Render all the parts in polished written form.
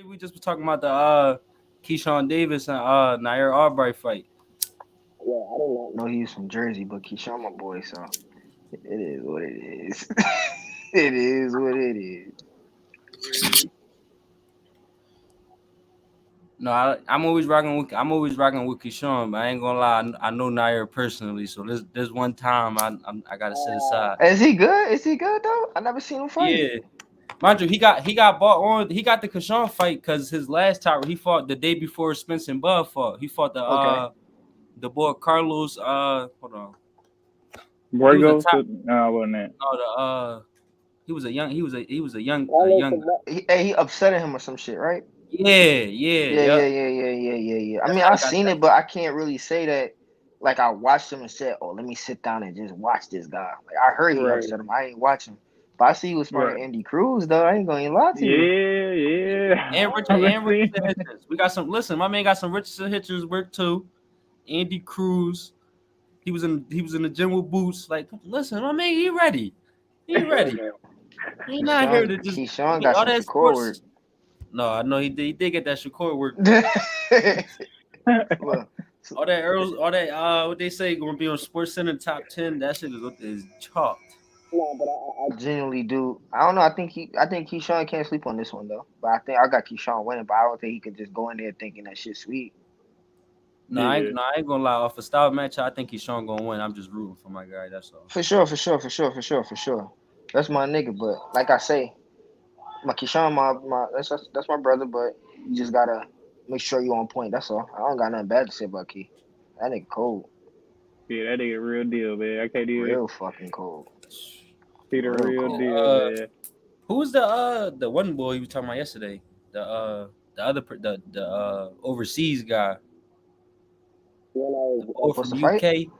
We just was talking about the Keyshawn Davis and Nair Albright fight. Yeah, I did not know he was from Jersey, but Keyshawn my boy, so it is what it is. It is what it is. No, I'm always rocking with Keyshawn, but I ain't gonna lie. I know Nair personally, so this one time I gotta sit aside. Is he good? Is he good though? I never seen him fight. Yeah, mind you, he got bought on. He got the Keyshawn fight because his last title he fought the day before Spence and Bud fought. He fought Okay. the boy Carlos. Hold on, he was a Borgo? top. No, wasn't it? No, the he was a young Carlos young. he upsetting him or some shit, right? Yeah, yeah, Yeah, yeah, yep. yeah, yeah, yeah, yeah, yeah. I That's mean, how I he got seen that. it, but I can't really say that. Like I watched him and said, "Oh, let me sit down and just watch this guy." Like I heard he Right, upset him. I ain't watching, but I see he was fighting right. Andy Cruz though. I ain't gonna even lie to you. Yeah, yeah. And I've been seeing. Richardson Hitchens. We got some. Listen, my man got some Richardson Hitchens work too. Andy Cruz. He was in the gym with boots. Like, listen, my man, he ready. He ready. He not here to just Keyshawn get got all some that Shakur work. sports. No, I know he did get that Shakur work though. Look, so- All that Earls, all that what they say gonna be on Sports Center top 10. That shit is chalked. no, but I genuinely do. I don't know. I think Keyshawn can't sleep on this one though. But I think I got Keyshawn winning. But I don't think he could just go in there thinking that shit's sweet. No, I Yeah, ain't, no, I ain't gonna lie. Off a style match, I think he's Sean gonna win. I'm just rooting for my guy. That's all. For sure, for sure, for sure, for sure, for sure. That's my nigga. But like I say, my Keyshawn, my that's my brother. But you just gotta make sure you on point. That's all. I don't got nothing bad to say about Key. That nigga cold, yeah, that nigga real deal, man. I can't even real fucking cold, see the real real Yeah, cold. deal, man. who's the one boy you were talking about yesterday? The other the overseas guy, the boy What's from the fight? UK.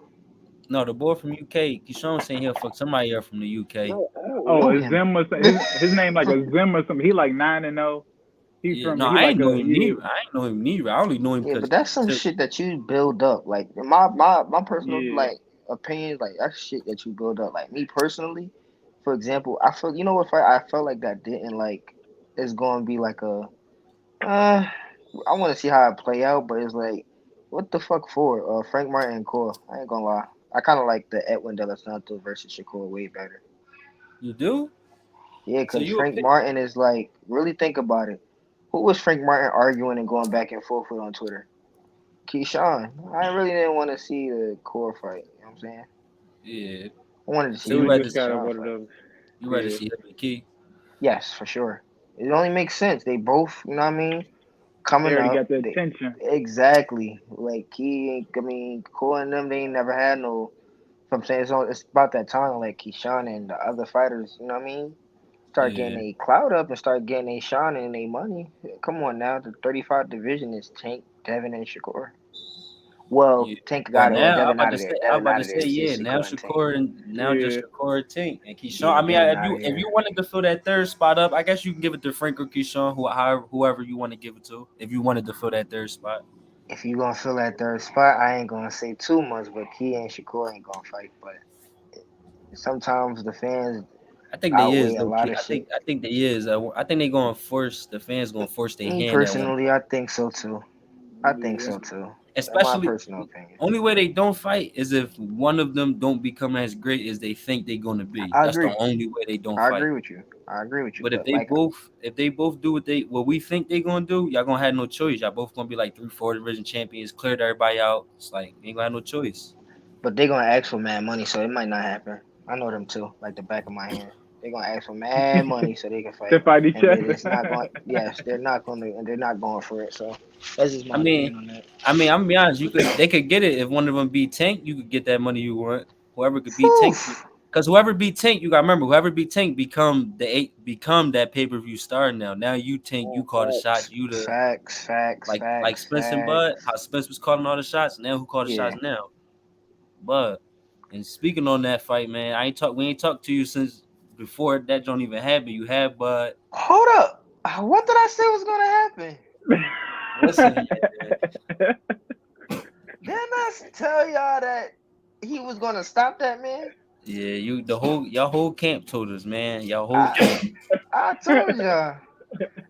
No, the boy from UK. Keyshawn saying he'll fuck somebody up from the UK. Bro, I don't Oh, know it's him. Zim or his name like a Zim or something. He like 9-0. Yeah, no, He I like ain't know a him yeah neither. I ain't know him neither. I only know him Yeah, but because that's some shit that you build up. Like my personal yeah like opinions, like that's shit that you build up. Like me personally, for example, I feel you know what fight I felt like that didn't like it's going to be like a I want to see how it play out, but it's like what the fuck for Frank Martin and Core. I ain't gonna lie. I kind of like the Edwin De Los Santos versus Shakur way better. you do. Yeah, So because you a Frank pick? Martin is like really think about it. Who was Frank Martin arguing and going back and forth with on Twitter? Keyshawn. I really didn't want to see the core fight. You know what I'm saying? Yeah. I wanted to So see he him you was and rather just kind of Keyshawn one of fight. those you rather yeah see him and Key? Yes, for sure. It only makes sense. They both, you know what I mean, they coming already up. got the They attention. exactly like Key. I mean, Core and them. They ain't never had no. I'm saying it's about that time. Like Keyshawn and the other fighters. You know what I mean? Start getting Yeah. a cloud up and start getting a shine and a money. Come on now, the 35 division is Tank, Devin, and Shakur. Well, Yeah. Tank Well, got it. Well, now Devin out of there. I'm Devin about out to of there. say, It's yeah. just Now Shakur and Tank. Shakur and now just Yeah, Shakur and Tink and Keyshawn. Yeah, I mean, Devin out of if here. you wanted to fill that third spot up, I guess you can give it to Frank or Keyshawn, whoever you want to give it to. If you wanted to fill that third spot, If you gonna fill that third spot, I ain't gonna say too much, but Key and Shakur ain't gonna fight. But sometimes the fans I think they is outweigh a though. lot Key. of shit. I think they is. I think they gonna force the fans gonna force their Me hand at one personally, point. I think so too. I think yeah. so too. That's my Especially personal opinion. only way they don't fight is if one of them don't become as great as they think they're gonna be. I That's the agree. only way they don't I fight. agree with you. I agree with you. But But like, if they both do what we think they gonna do, y'all gonna have no choice. Y'all both gonna be like 3, 4 division champions, cleared everybody out. It's like you ain't gonna have no choice. but they gonna ask for mad money, so it might not happen. I know them too, like the back of my hand. They're gonna ask for mad money so they can To fight, fight each and other. it's not going. Yes, they're not going to, and they're not going for it. So that's just I my mean, opinion on that. I'm gonna be honest. They could get it if one of them beat Tank. You could get that money you want. Whoever could beat Tank, Oof. because whoever beat Tank, you gotta remember. Whoever beat Tank become that pay per view star now. Now you Tank, you call the shots. You the Facts, facts, like facts, Spence and Bud. facts. How Spence was calling all the shots. Now who call the shots Yeah. now? Bud. And speaking on that fight, man, we ain't talked to you since before that don't even happen. You had Bud. Hold up. What did I say was gonna happen? Listen, Didn't I tell y'all that he was gonna stop that man? yeah, you the whole y'all whole camp told us, man. Y'all whole I camp. I told y'all.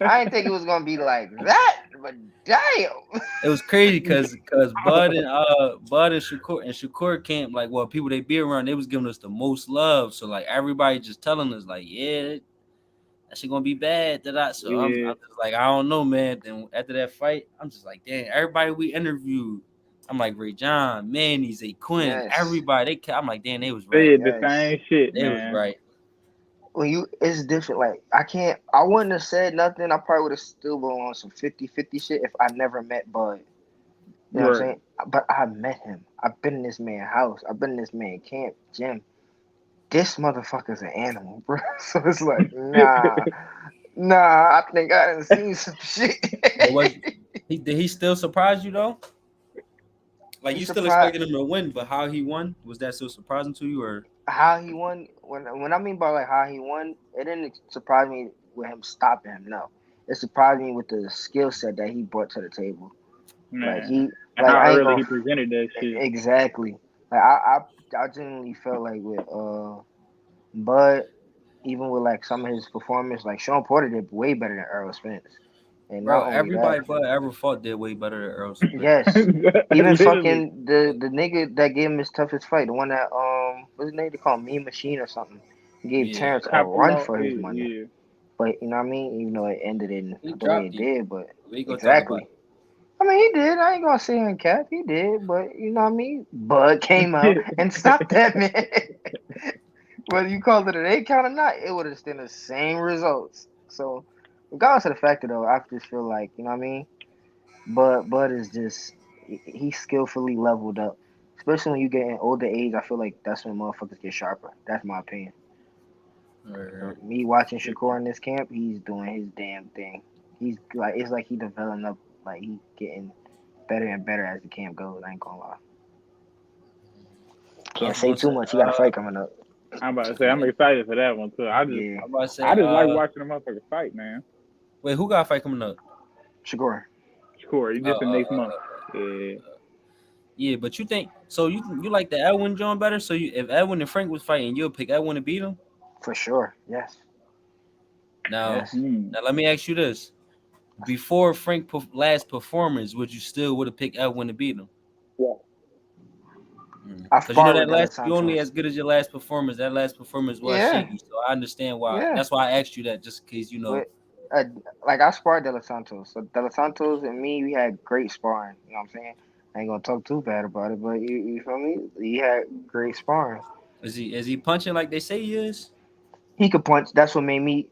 I didn't think it was gonna be like that, but damn. It was crazy because Bud and Shakur camp, like, well, people they be around, they was giving us the most love. So like everybody just telling us like, yeah, that shit gonna be bad. So Yeah, I'm just like, I don't know, man. Then after that fight, I'm just like, damn, everybody we interviewed, I'm like Rajon, Manny, Zay Quinn, Yes, everybody. I'm like, damn, they was right. said the yes. same shit, They was man. right. When you, it's different. Like I can't. I wouldn't have said nothing. I probably would have still been on some 50-50 shit if I never met Bud. You know what I'm Right. saying? But I met him. I've been in this man's house. I've been in this man's camp, gym. This motherfucker's an animal, bro. So it's like, nah. I think I done seen some shit. But was he did he still surprise you though? Like He you still surprised expected him to win, but how he won was that still surprising to you or? how he won. When I mean by like how he won, it didn't surprise me with him stopping him. No, it surprised me with the skill set that he brought to the table. Like Man. he, And like how I ain't early gonna he presented that shit. exactly. Like I genuinely felt like with Bud, even with like some of his performance, like Sean Porter did way better than Earl Spence. And Bro, not only that, everybody but ever fought did way better than Earl Spence. yes, even Literally. fucking the nigga that gave him his toughest fight, the one that what's his name? They call him Mean Machine or something. He gave Yeah, Terrence a run Capello, for his money. yeah. But you know what I mean? Even though it ended in he the way dropped it him. did, but We gonna talk about exactly. I mean, he did. I ain't gonna say him cap. He did, but you know what I mean. Bud came out and stopped that man. Whether you called it an 8 count or not, it would have still the same results. So, regardless of the fact though, I just feel like you know what I mean. But Bud is just he's skillfully leveled up. Especially when you get in older age, I feel like that's when motherfuckers get sharper. That's my opinion. it. So me watching Shakur in this camp, he's doing his damn thing. He's like it's like he developing up, like he getting better and better as the camp goes. I ain't gonna lie. I Can't was say gonna too say, much. He got a fight coming up. I'm about to say I'm yeah. excited for that one too. Yeah, I'm about to say, I just like watching the motherfucker fight, man. wait, who got a fight coming up? Shakur. Corey, Uh, just the uh, next uh, month. uh, Yeah. yeah, but you think so? You like the Edwin John better? So if Edwin and Frank was fighting, you'll pick Edwin to beat him? For sure. Yes. Now, Yes. Hmm. now let me ask you this: before Frank last performance, would you still would have picked Edwin to beat him? Yeah. I Because you know spar that with Della last, you only as Santos. good as your last performance. That last performance was Yeah. shaky, so I understand why. Yeah. That's why I asked you that, just in case you know. With uh, like I sparred Della Santos. So Della Santos and me, we had great sparring. You know what I'm saying? I ain't gonna talk too bad about it, but you feel me? He had great sparring. Is he punching like they say he is? He could punch. That's what made me.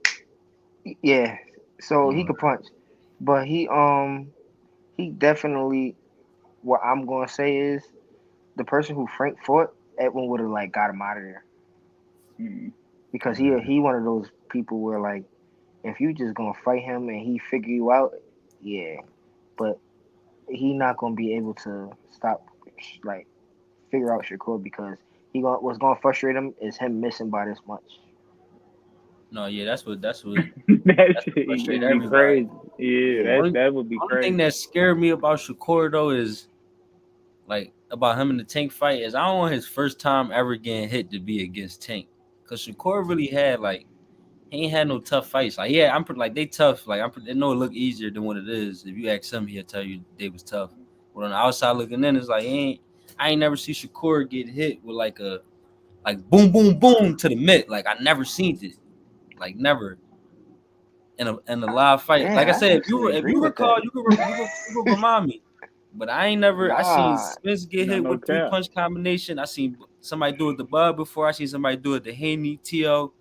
Yeah. So he Mm. could punch, but he definitely. What I'm gonna say is the person who Frank fought, Edwin would have like got him out of there Hmm. because he one of those people where like if you just gonna fight him and he figure you out, yeah, but he not gonna be able to stop like figure out Shakur because what's gonna frustrate him is him missing by this much. No, yeah, That that's what shit frustrates would be everybody. crazy. Yeah, Yeah, that would be Only thing crazy. that scared me about Shakur though is like about him in the Tank fight is I don't want his first time ever getting hit to be against Tank, because Shakur really had like he ain't had no tough fights. Like yeah, like they tough. Like they know it look easier than what it is. If you ask him, he'll tell you they was tough. But on the outside looking in, it's like I ain't never see Shakur get hit with like a like boom boom boom to the mid. Like I never seen it. Like never in a live fight. Like I yeah, I said, actually if agree you with that. recall, you could remind me. But I ain't never. I seen Nah, Spence get No, hit no with three cap. punch combination. I seen somebody do it to Bud before. I seen somebody do it to Haney, T.O.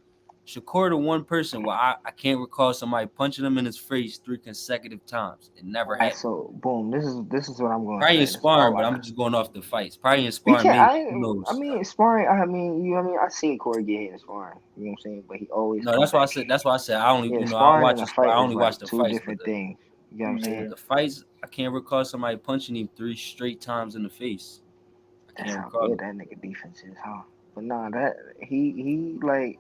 Shakur, the one person where I can't recall somebody punching him in his face 3 consecutive times. It never alright, happened. so boom, this is what I'm gonna Probably in say. This is all sparring, but I I'm got. just going off the fights. Probably in We sparring, can't. maybe. Who I knows? mean, sparring. I mean, I seen Corey get hit in sparring. You know what I'm saying? But he always No, come that's why I back. said. That's why I said I only. Yeah, I don't sparring and watch a the spar. fight I is only watch like the two fights, but different things. You know what I'm Yeah. saying? the fights, I can't recall somebody punching him 3 straight times in the face. I That's can't how recall good it. that nigga defense is, huh? But nah, that he like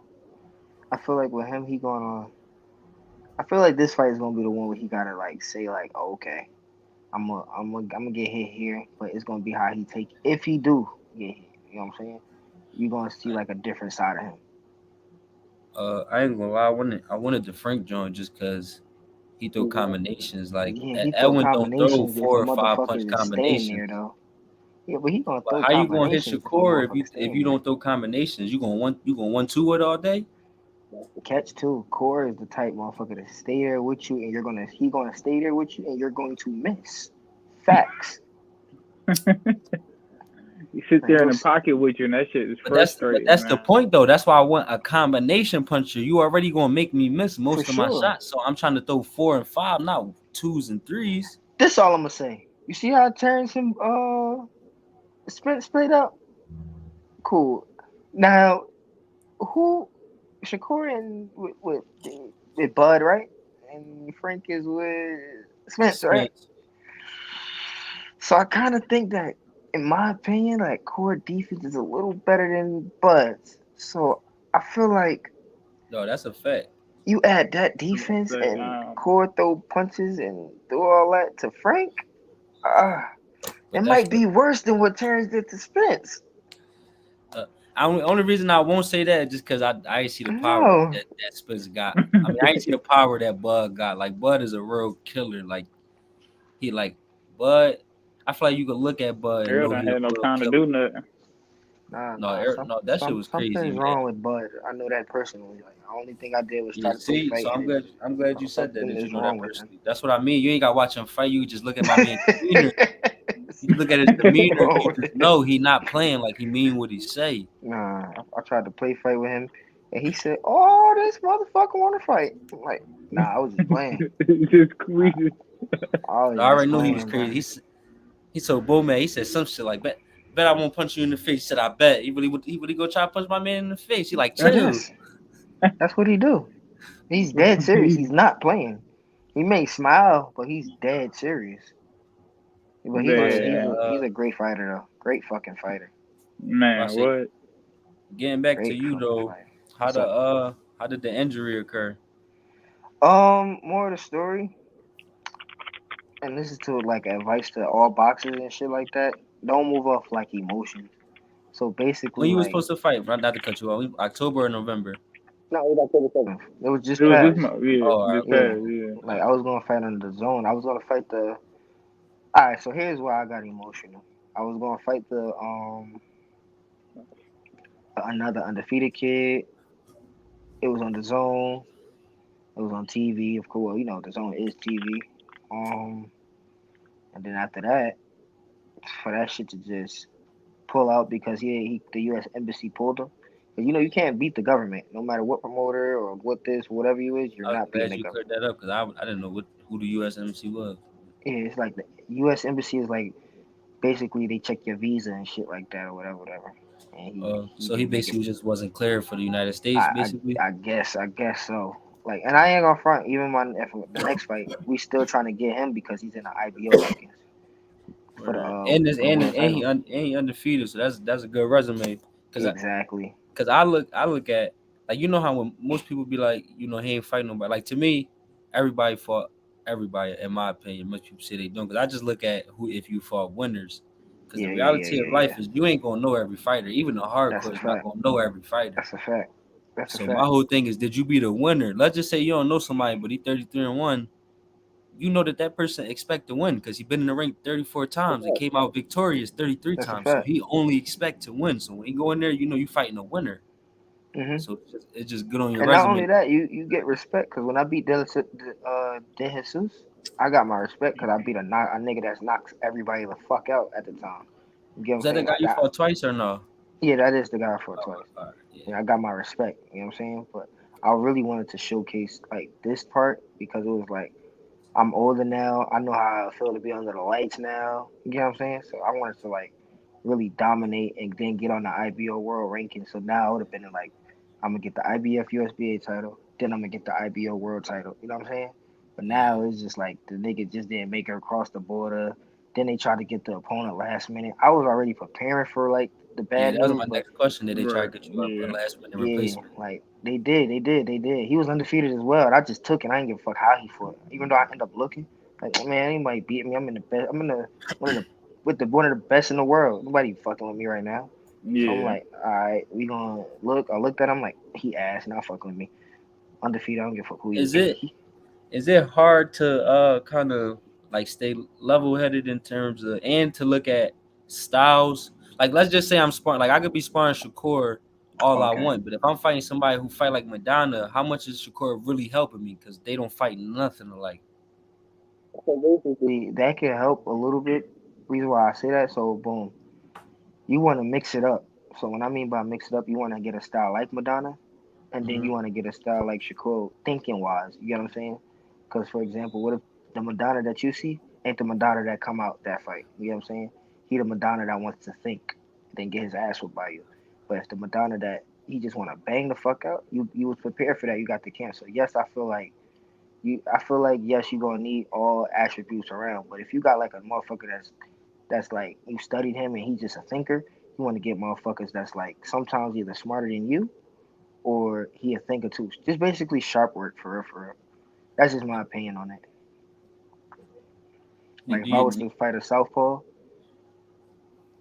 I feel like with him he gonna I feel like this fight is gonna be the one where he gotta like say like, oh, okay, I'm gonna get hit here, but it's gonna be how he take if he do get hit. You know what I'm saying? You gonna see like a different side of him. I ain't gonna lie. I wanted the Frank joint just cause. he throw combinations. Like Yeah, he throw Edwin don't throw combinations if 4 or 5 punch motherfuckers is staying there combinations. though. Yeah, but he gonna But throw how you gonna hit your combinations if a core motherfucker if staying you there. don't throw combinations? You gonna 1-2 it all day? Catch too. Core is the type motherfucker to stay there with you, and he gonna stay there with you, and you're going to miss. Facts. He sits Like there in he'll the pocket with you, and that shit is But frustrating, that's the man. point though. That's why I want a combination puncher. You already gonna make me miss for most of my sure. shots. So I'm trying to throw 4 and 5, not 2s and 3s. This all I'm gonna say. You see how it turns him split up? Cool. Now who Shakur and with Bud, right? And Frank is with Spence, right? Spence. So I kind of think that, in my opinion, like core defense is a little better than Bud's. So I feel like No, that's a fact. you add that I'm gonna defense say, and core throw punches and do all that to Frank. It But that's might what be worse than what Terrence did to Spence. only reason I won't say that is just because I ain't see the power No, that Spence got. I mean, I ain't see the power that Bud got. Like Bud is a real killer. Like he like Bud. I feel like you could look at Bud and Harold know don't he a have no real time to killer. do nothing. nah. No, that shit was crazy, Something's man. wrong with Bud. I know that personally. Like the only thing I did was try Yeah, to play see, fight so I'm him. glad. I'm glad you said that. Something That you is know that wrong with him. personally. That's what I mean. You ain't got to watch him fight. You just look at my man's demeanor. You look at his Something's demeanor. wrong You with just him. know he not playing like he mean what he say. Nah, I tried to play fight with him, and he said, "Oh, this motherfucker want to fight." I'm like, nah, I was just playing. Just I, squeezes. I But was I just already knew he was playing, bro. crazy. He told Bo man. He said some shit like bet I won't punch you in the face. He said I bet. He really go try to punch my man in the face. He like chill. Yes, that's what he do. He's dead serious. He's not playing. He may smile, but he's dead serious. But But I say, he's a great fighter though. Great fucking fighter. but I Man, say, what? getting back to Great you fucking though, fighter. What's up? how did the injury occur? More of the story, and this is to like advice to all boxers and shit like that. Don't move off like emotions. So When basically, you was like, supposed to fight? Not to cut you off. October or November? no, it was October 7th. It was It just was this past. month, yeah, Oh, all right, just okay. Yeah, past, yeah. like I was gonna fight on the zone. I was gonna fight the. All right, so here's why I got emotional. I was gonna fight the another undefeated kid. It was on the zone. It was on TV, of course. You know, the zone is TV. Um, and then after that, for that shit to just pull out because the U.S. embassy pulled him. But you know, you can't beat the government, no matter what promoter or what this, whatever you is. You're I was not beating glad the you cleared government. that up because I didn't know who the USMC was. Yeah, it's like the U.S. embassy is like basically they check your visa and shit like that or whatever. And he So he didn't make it. basically just wasn't cleared for the United States, basically. I guess so. Like, and I ain't gonna front. Even the next fight, we still trying to get him because he's in the IBO rankings Right. And this for the world title. and he undefeated, so that's a good resume. Cause Exactly. I look at like you know how when most people be like he ain't fighting nobody. Like to me, everybody fought everybody in my opinion. Most people say they don't. Cause I just look at who if you fought winners. Cause the reality of life Yeah. is you ain't gonna know every fighter. Even the That's hardcore a is not fact. gonna know every fighter. That's a fact. That's a So my fact. whole thing is, did you be the winner? Let's just say you don't know somebody, but he 33-1. You know that person expect to win because he been in the ring 34 times and came out victorious 33 That's a times. So fact. he only expect to win. So when you go in there, you know you fighting a winner. Hmm. So it's just good on your And not only resume. that, you get respect because when I beat De Jesus, I got my respect because I beat a nigga that's knocks everybody the fuck out at the time. You get what Was I'm that the saying? guy Like you that. fought twice or no? Yeah, that is the guy for twice. All right, yeah. And I got my respect. You know what I'm saying? But I really wanted to showcase like this part because it was like I'm older now. I know how I feel to be under the lights now. You know what I'm saying? So I wanted to like really dominate and then get on the IBO world ranking. So now I would have been like, I'm gonna get the IBF USBA title, then I'm gonna get the IBO world title. You know what I'm saying? But Yeah. now it's just like the nigga just didn't make her cross the border. Then they tried to get the opponent last minute. I was already preparing for like the Yeah, bad that was my news, but next question. Did they try to Right, get you up a yeah. last minute yeah, replacement? like they did. He was undefeated as well, and I just took it. I didn't give a fuck how he fought, even though I end up looking like, oh, man, anybody beat me. I'm in the best. I'm in the one of the with the one of the best in the world. Nobody fucking with me right now. So I'm Yeah. like, all right, we gonna look. I looked at him like he asked, not fucking with me. Undefeated. I don't give a fuck who he. Is it is it hard to kind of like stay level headed in terms of and to look at styles? Like let's just say I'm sparring, like I could be sparring Shakur all I Okay. want, but if I'm fighting somebody who fight like Madonna, how much is Shakur really helping me? Because they don't fight nothing alike. So basically, that can help a little bit. Reason why I say that, so boom, you want to mix it up. So when I mean by mix it up, you want to get a style like Madonna, and then Hmm. you want to get a style like Shakur, thinking wise. You get what I'm saying? Because for example, what if the Madonna that you see ain't the Madonna that come out that fight? You get what I'm saying? He the Madonna that wants to think, then get his ass whooped by you. But if the Madonna that he just want to bang the fuck out, you was prepared for that. You got the cancel. Yes, I feel like yes, you gonna need all attributes around. But if you got like a motherfucker that's like you studied him and he's just a thinker, you want to get motherfuckers that's like sometimes either smarter than you or he a thinker too. Just basically sharp work for real, for real. That's just my opinion on it. Do Like if I was you, to fight a southpaw,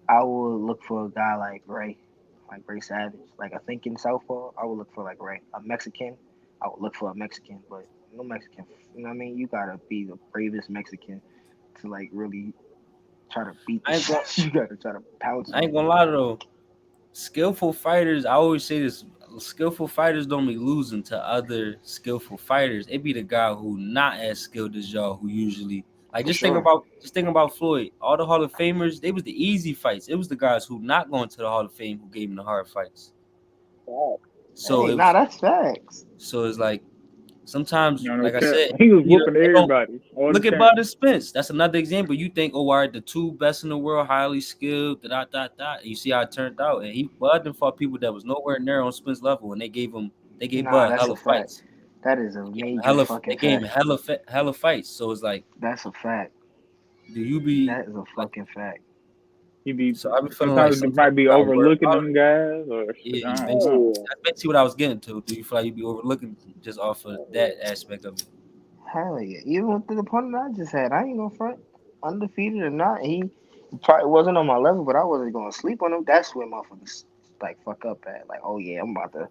I would look for a guy like Ray Savage, like a thinking southpaw. I would look for like Ray, a Mexican. I would look for a Mexican, but no Mexican. You know what I mean? You gotta be the bravest Mexican to like really try to beat the I ain't gonna, shit. You gotta try to pounce I on ain't him. gonna lie though. Skillful fighters, I always say this: skillful fighters don't be losing to other skillful fighters. It be the guy who not as skilled as y'all who usually like For sure. just think about Floyd. All the Hall of Famers, they was the easy fights. It was the guys who not going to the Hall of Fame who gave him the hard fights. So Hey, it nah, was that's facts. so it's like sometimes, You know, like I said, he was you know, whooping it don't everybody all the look at time. Bud Spence. That's another example. You think, oh, all right, the two best in the world, highly skilled, da da da da. You see how it turned out, and he Bud done fought people that was nowhere near on Spence level, and they gave Nah, Bud that's a hella fact. fights. That is a major They fucking gave him fact. hella fights. So it's like, That's a fact. do you be That is a like? fucking fact. He be So I be feeling like sometimes they sometimes might be you gotta work overlooking harder. them guys or shit. Yeah, I don't know. Oh, that's basically what I was getting to. Do you feel like you be overlooking just off of that aspect of it? hell yeah. Even with the opponent I just had, I ain't gonna front. Undefeated or not, he probably wasn't on my level, but I wasn't gonna sleep on him. That's where motherfuckers like fuck up at. Like, oh yeah, I'm about to.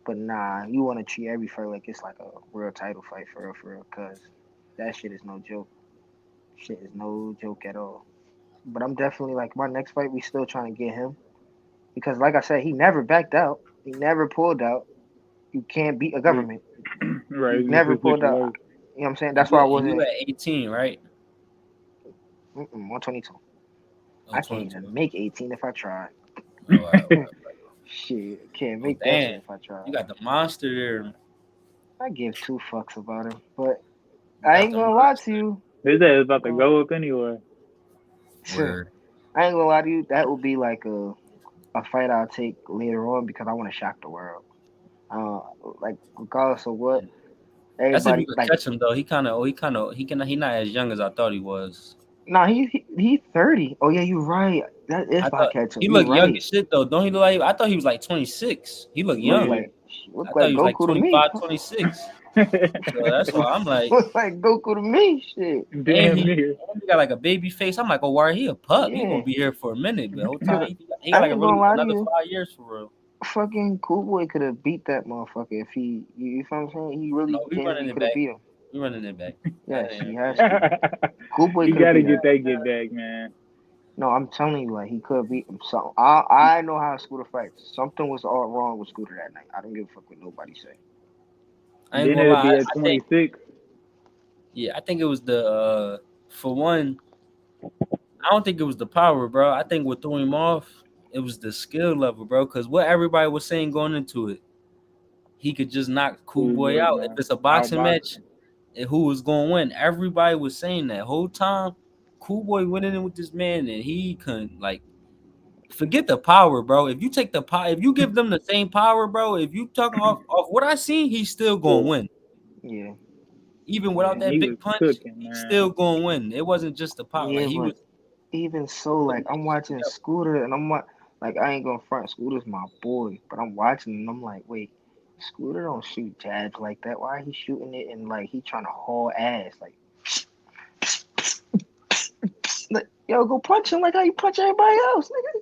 But nah, you want to treat every fight like it's like a real title fight for real, cause that shit is no joke. Shit is no joke at all. But I'm definitely like my next fight, we still trying to get him because, like I said, he never backed out. He never pulled out. You can't beat a He, government. right, He it's just never his pulled out. situation. You know what I'm saying? And That's why I you wasn't at 18, right? 122. Oh, I can't 22. even make 18 if I tried. Oh, all right. Shit, can't Oh, make that shit damn. if I You tried. got the monster there. I give two fucks about him, but You I got ain't the gonna lie to monster. you. His ass is about to Uh, go up anyway. Word. I ain't gonna lie to you. That would be like a fight I'll take later on because I want to shock the world. Uh, like regardless of what That's if you everybody could like. catch him though. He not as young as I thought he was. Nah, he 30. Oh yeah, you right. That I if I thought catch him, he you looked young right. as shit though. Don't he look like? I thought he was like 26. He looked young. Yeah. I Look thought like he was like Goku to me. 25, 26. So that's why I'm like, Look like Goku to me. Shit. and Damn near. he got like a baby face. I'm like, oh, why he a pup? He gonna Yeah. be here for a minute, but the whole time Cause he got I like a ain't gonna really lie to another you. 5 years for real. Fucking Cool Boy could have beat that motherfucker if you feel what I'm saying? He really No, we running genuinely it could have back. beat him. We running it back. Yes, he has to. Cool Boy He could have got to beat him. get that get back, man. No, I'm telling you, like he could have beat him. So I know how Scooter fights. Something was all wrong with Scooter that night. I don't give a fuck what nobody say. I ain't Then gonna it'll lie. be at I think 26. yeah, I think it was the for one. I don't think it was the power, bro. I think what threw him off, it was the skill level, bro. Because what everybody was saying going into it, he could just knock Cool Cool Boy boy, out. If man. it's a Out boxing match, boxing. and who was going to win? Everybody was saying that whole time. Cool Boy went in with this man, and he couldn't like forget the power, bro. If you take the power, if you give them the same power, bro. If you talking off what I seen, he's still going to win. Yeah, Even without yeah, Man, that he was big punch, cooking, he's man. still going to win. It wasn't just the power. Like yeah. he But was even so, like putting I'm that shit watching together. Scooter, and like I ain't gonna front. Scooter's my boy, but I'm watching, and I'm like, wait, Scooter don't shoot jabs like that. Why he shooting it and like he trying to haul ass? Like, yo, go punch him like how you punch everybody else, nigga.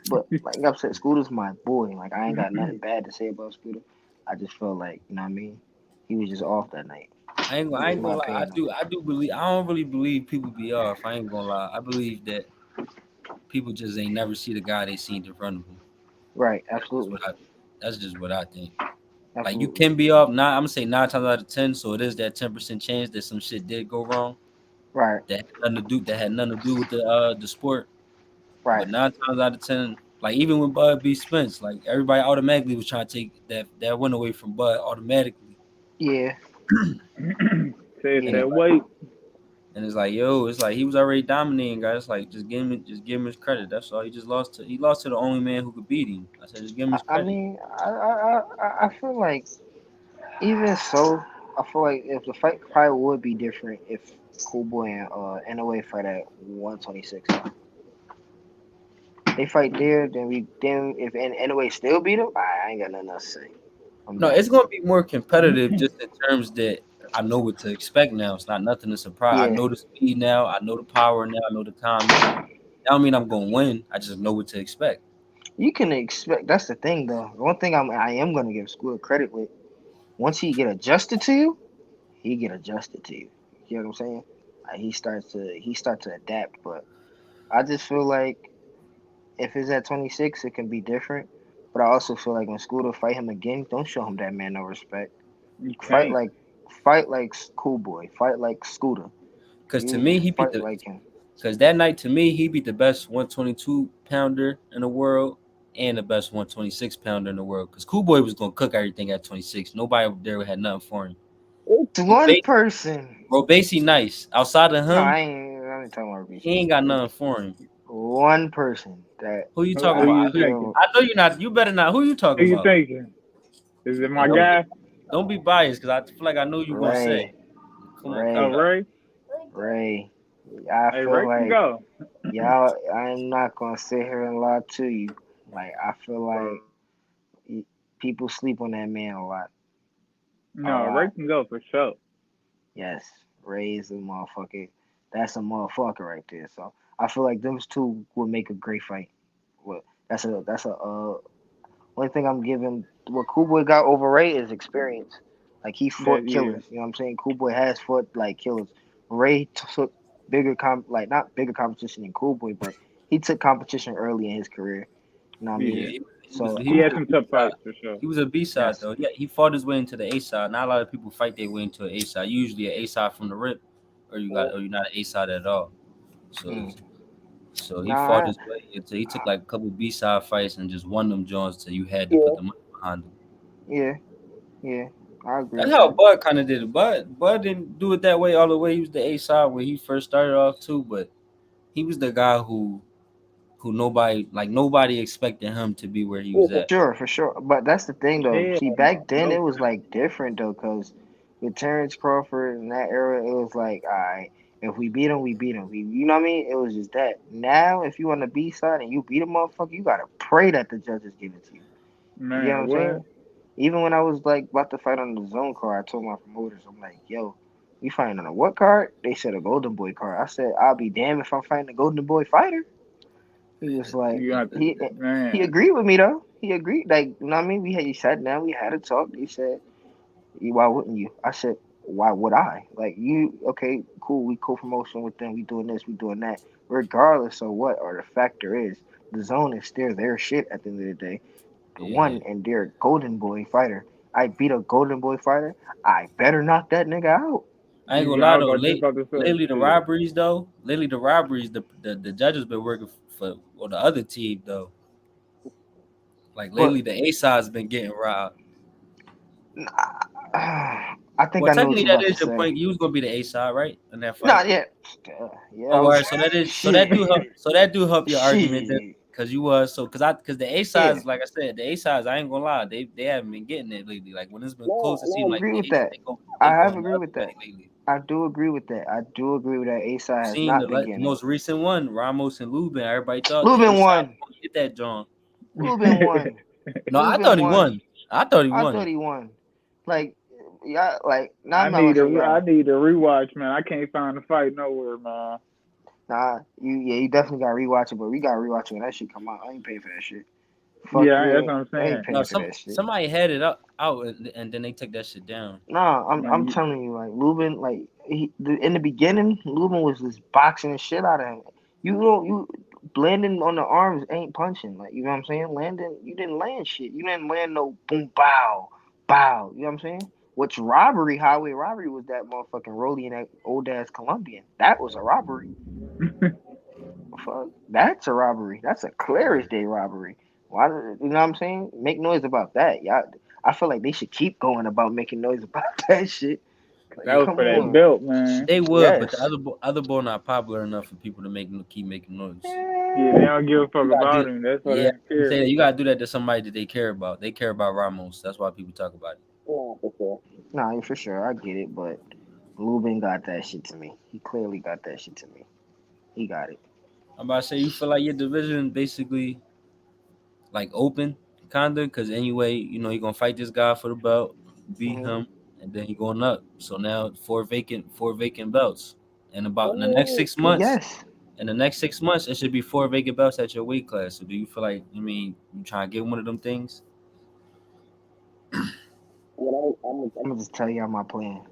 But like I said, Scooter's my boy. Like I ain't got nothing bad to say about Scooter. I just felt like, you know what I mean? He was just off that night. I That's ain't my gonna lie. opinion. I do believe. I don't really believe people be off. I ain't gonna lie. I believe that people just ain't never see the guy they seen in front of them. Right, That's just absolutely, what I. That's just what I think. Like you absolutely. can be off. I'm gonna say 9 times out of 10. So it is that 10% chance that some shit did go wrong. Right, That had nothing to do. That had nothing to do with the sport. right. But 9 times out of 10, like even when Bud beat Spence, like everybody automatically was trying to take that win away from Bud automatically. Yeah, And yeah. Said it's like, wait. and it's like, yo, it's like he was already dominating, guys. Like just give him his credit. That's all. He lost to the only man who could beat him. I said, just give him his I credit. mean, I feel like even so, I feel like if the fight probably would be different if Cool Boy and NOA fight at 126. They fight there, then if NOA still beat him, I ain't got nothing else to say. I'm No, done. it's gonna be more competitive just in terms that I know what to expect now. It's not nothing to surprise. I Yeah, know the speed now. I know the power now. I know the time now. That don't mean I'm gonna win. I just know what to expect. you can expect. That's the thing, though. One thing I am gonna give School credit with. Once he get adjusted to you, he get adjusted to you. You know what I'm saying? He start to adapt. But I just feel like if it's at 26, it can be different. But I also feel like when Scooter fight him again, don't show him that man no respect. You Fight can't. like fight like Cool Boy. Fight like Scooter. Cause to You me, he beat fight the. like him. Cause that night to me, he beat the best 122 pounder in the world and the best 126 pounder in the world. Cause Cool Boy was gonna cook everything at 26. Nobody there had nothing for him. It's one person. Robesi nice. Outside of No, him, I ain't talking about he BC. ain't got It's nothing for him. one person that Who you talking Who I about? you give. thinking? I know you're not. You better not. Who you Who talking you about? thinking? Is it my And guy? don't be biased, cause I feel like I know you gonna say. Ray, Come on, cut Oh, it Ray, out. Ray. Ray. I Hey, feel Ray can like go. y'all. I'm not gonna sit here and lie to you. Like I feel like people sleep on that man a lot, a No, Ray lot. can go for sure. Yes, Ray's a motherfucker. That's a motherfucker right there. So I feel like those two would make a great fight. Well, that's a only thing I'm giving what Cool Boy got over Ray is experience. Like he That fought yeah. killers. You know what I'm saying? Cool Boy has fought like killers. Ray took like not bigger competition than Cool Boy, but he took competition early in his career. You know what I Yeah, mean? Yeah. So he He was had a some B tough side. fights for sure. He was a B side yes. though. Yeah, he fought his way into the A side. Not a lot of people fight their way into an A side. Usually an A side from the rip, or you're not an A side at all. So Mm. so he fought Nah, his way into. He took like a couple B side fights and just won them joints till you had to put yeah, the money behind him. yeah, yeah. I agree That's with how that. Bud kind of did it. Bud didn't do it that way all the way. He was the A side when he first started off too, but he was the guy who nobody expected him to be where he was at. Sure, for sure. But that's the thing, though. Hell See, no. back then it Nope. was like different though, because with Terrence Crawford in that era, it was like, all right, if we beat him, we beat him. You know what I mean? It was just that. Now, if you on the B side and you beat a motherfucker, you gotta pray that the judges give it to you. You get what Man, I'm what? saying? Even when I was like about to fight on the zone card, I told my promoters, I'm like, yo, we fighting on a what card? They said a Golden Boy card. I said, I'll be damned if I'm fighting a Golden Boy fighter. He was like, You got to, he man. agreed with me though. He agreed. Like, you know what I mean? He sat down, we had a talk. He said, why wouldn't you? I said, why would I? Like, you, okay, cool. We co-promotion with them. We doing this, we doing that. Regardless of what, or the factor is, the zone is still their shit at the end of the day. Yeah. One, and they're a Golden Boy fighter. I beat a Golden Boy fighter. I better knock that nigga out. I ain't gonna I lie was though. just about to say, shit. Lately the robberies, the judges been working for the other team though. Like But lately the A side's been getting robbed. I think Well, I know what technically you're that about to is your say. point. You was gonna be the A side, right, in that fight? Not yet. Yeah, I Oh, all was. right. So that is Shit. so that do help your argument then, Shit. because you was because the A Yeah. sides, like I said, the A sides, I ain't gonna lie, they haven't been getting it lately. Like when it's been close, No, it no, seems I like agree the with A that. they I have going the agree other with way that. lately. I do agree with that. I do agree with that. A side has Seen not been the getting it. most recent one, Ramos and Lubin. Everybody thought the A Lubin side won. was gonna get that John. Lubin won. No, I Lubin thought he won. won. I thought he I won thought it. he won. Like, yeah, like, now I I'm not gonna need say a, I y'all. need a rewatch, man. I can't find the fight nowhere, man. Nah, you definitely gotta rewatch it, but we gotta rewatch it when that shit come out. I ain't paying for that shit. Fuck Yeah, that's yeah, what I'm I saying. ain't No, paying for that shit. somebody had it out and then they took that shit down. Nah, I'm Man, telling you, like Lubin, like in the beginning, Lubin was just boxing the shit out of him. You landing on the arms ain't punching. Like you know what I'm saying? Landing, you didn't land shit. You didn't land no boom bow bow. You know what I'm saying? What's robbery? Highway robbery was that motherfucking rollie and that old ass Colombian. That was a robbery. Fuck, that's a robbery. That's a clear as day robbery. Why? You know what I'm saying? Make noise about that, y'all. I feel like they should keep going about making noise about that shit. that Like, was come for that on. belt, man. They would, but the Yes. other bull not popular enough for people to keep making noise. Yeah, they don't give a fuck You gotta do about it. him. That's why they Yeah, don't I'm care. saying you gotta do that to somebody that they care about. They care about Ramos. That's why people talk about it. Yeah, for sure. Nah, for sure. I get it, but Lubin got that shit to me. He clearly got that shit to me. He got it. I'm about to say you feel like your division basically like open, kinda, because anyway, you're gonna fight this guy for the belt, beat Hmm. him, and then he going up. So now four vacant belts. And about in the next Oh, 6 months, yes. it should be four vacant belts at your weight class. So do you feel like you trying to get one of them things? I'm gonna just tell y'all my plan.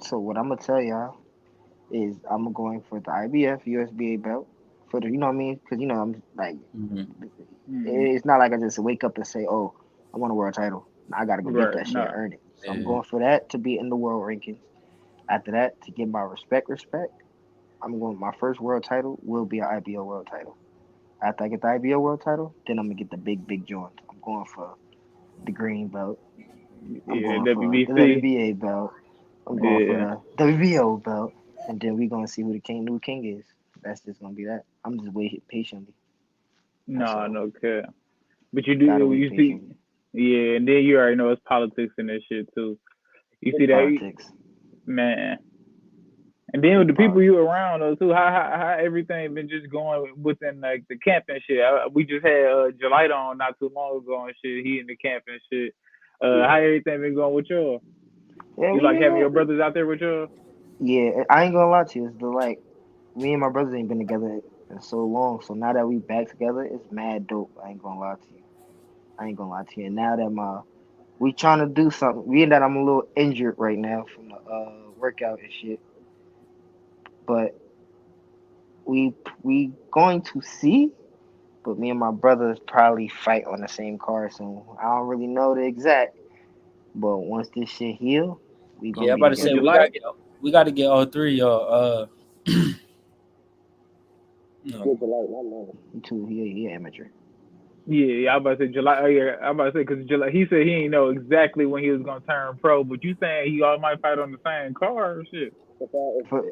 So what I'm gonna tell y'all is I'm going for the IBF USBA belt for the, you know what I mean? Because I'm like, Mm-hmm. Hmm. it's not like I just wake up and say, oh, I want a world title. I gotta go get Right, that shit and no. earn it. So I'm Yeah. going for that to be in the world rankings. After that, to get my respect. I'm going. My first world title will be an IBO world title. After I get the IBO world title, then I'm gonna get the big joint. I'm going for the green belt. I'm Yeah, going for the WBC. WBA belt. I'm going for Yeah. the WBO belt, and then we gonna see who the new king is. That's just gonna be that. I'm just waiting patiently. That's No, all. no care. But you do, Gotta wait you see, patiently. yeah, and then you already know it's politics in that shit too. You see It's that, politics. man. And then with It's the people you politics. around though too, how everything been just going within like the camp and shit. We just had Jelita on not too long ago and shit. He in the camp and shit. How everything been going with y'all? Yeah, You we like been having your going. brothers out there with y'all? Yeah, I ain't gonna lie to you. It's the like me and my brothers ain't been together in so long. So now that we back together, it's mad dope. I ain't gonna lie to you. I ain't gonna lie to you. And now that we trying to do something. Being that I'm a little injured right now from the workout and shit, but we going to see. But me and my brothers probably fight on the same card soon. I don't really know the exact, but once this shit heal, we Yeah, gonna I'm be about to With say together. Jelita? we gotta get all three of y'all. No. Good delight, my man. He too. He amateur. Yeah, I about to say July. Oh, yeah, I about to say because July. He said he ain't know exactly when he was gonna turn pro, but you saying he all might fight on the same card or shit?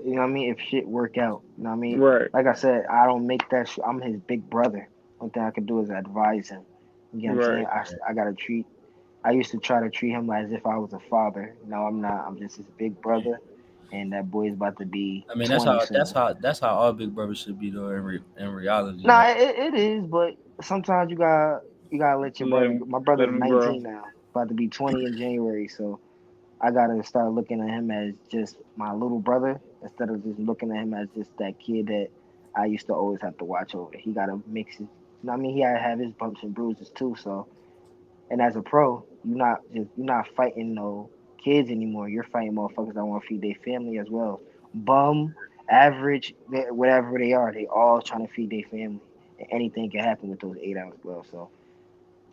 You know what I mean? If shit work out, you know what I mean? Right, Like I said, I don't make that. I'm his big brother. One thing I can do is advise him. You know what I'm saying? right. I gotta treat. I used to try to treat him as if I was a father. No, I'm not. I'm just his big brother, and that boy's about to be I mean, 20 soon. that's how all big brothers should be though in reality. Nah, it is, but sometimes you gotta let your Let brother. him, My let brother's him grow. 19 now, about to be 20 in January, so I gotta start looking at him as just my little brother instead of just looking at him as just that kid that I used to always have to watch over. He gotta mix his. You know what I mean? He gotta have his bumps and bruises too. So, and as a pro, you're not fighting no kids anymore. You're fighting motherfuckers that want to feed their family as well. Bum, average, whatever they are, they all trying to feed their family. And anything can happen with those 8 ounce gloves. So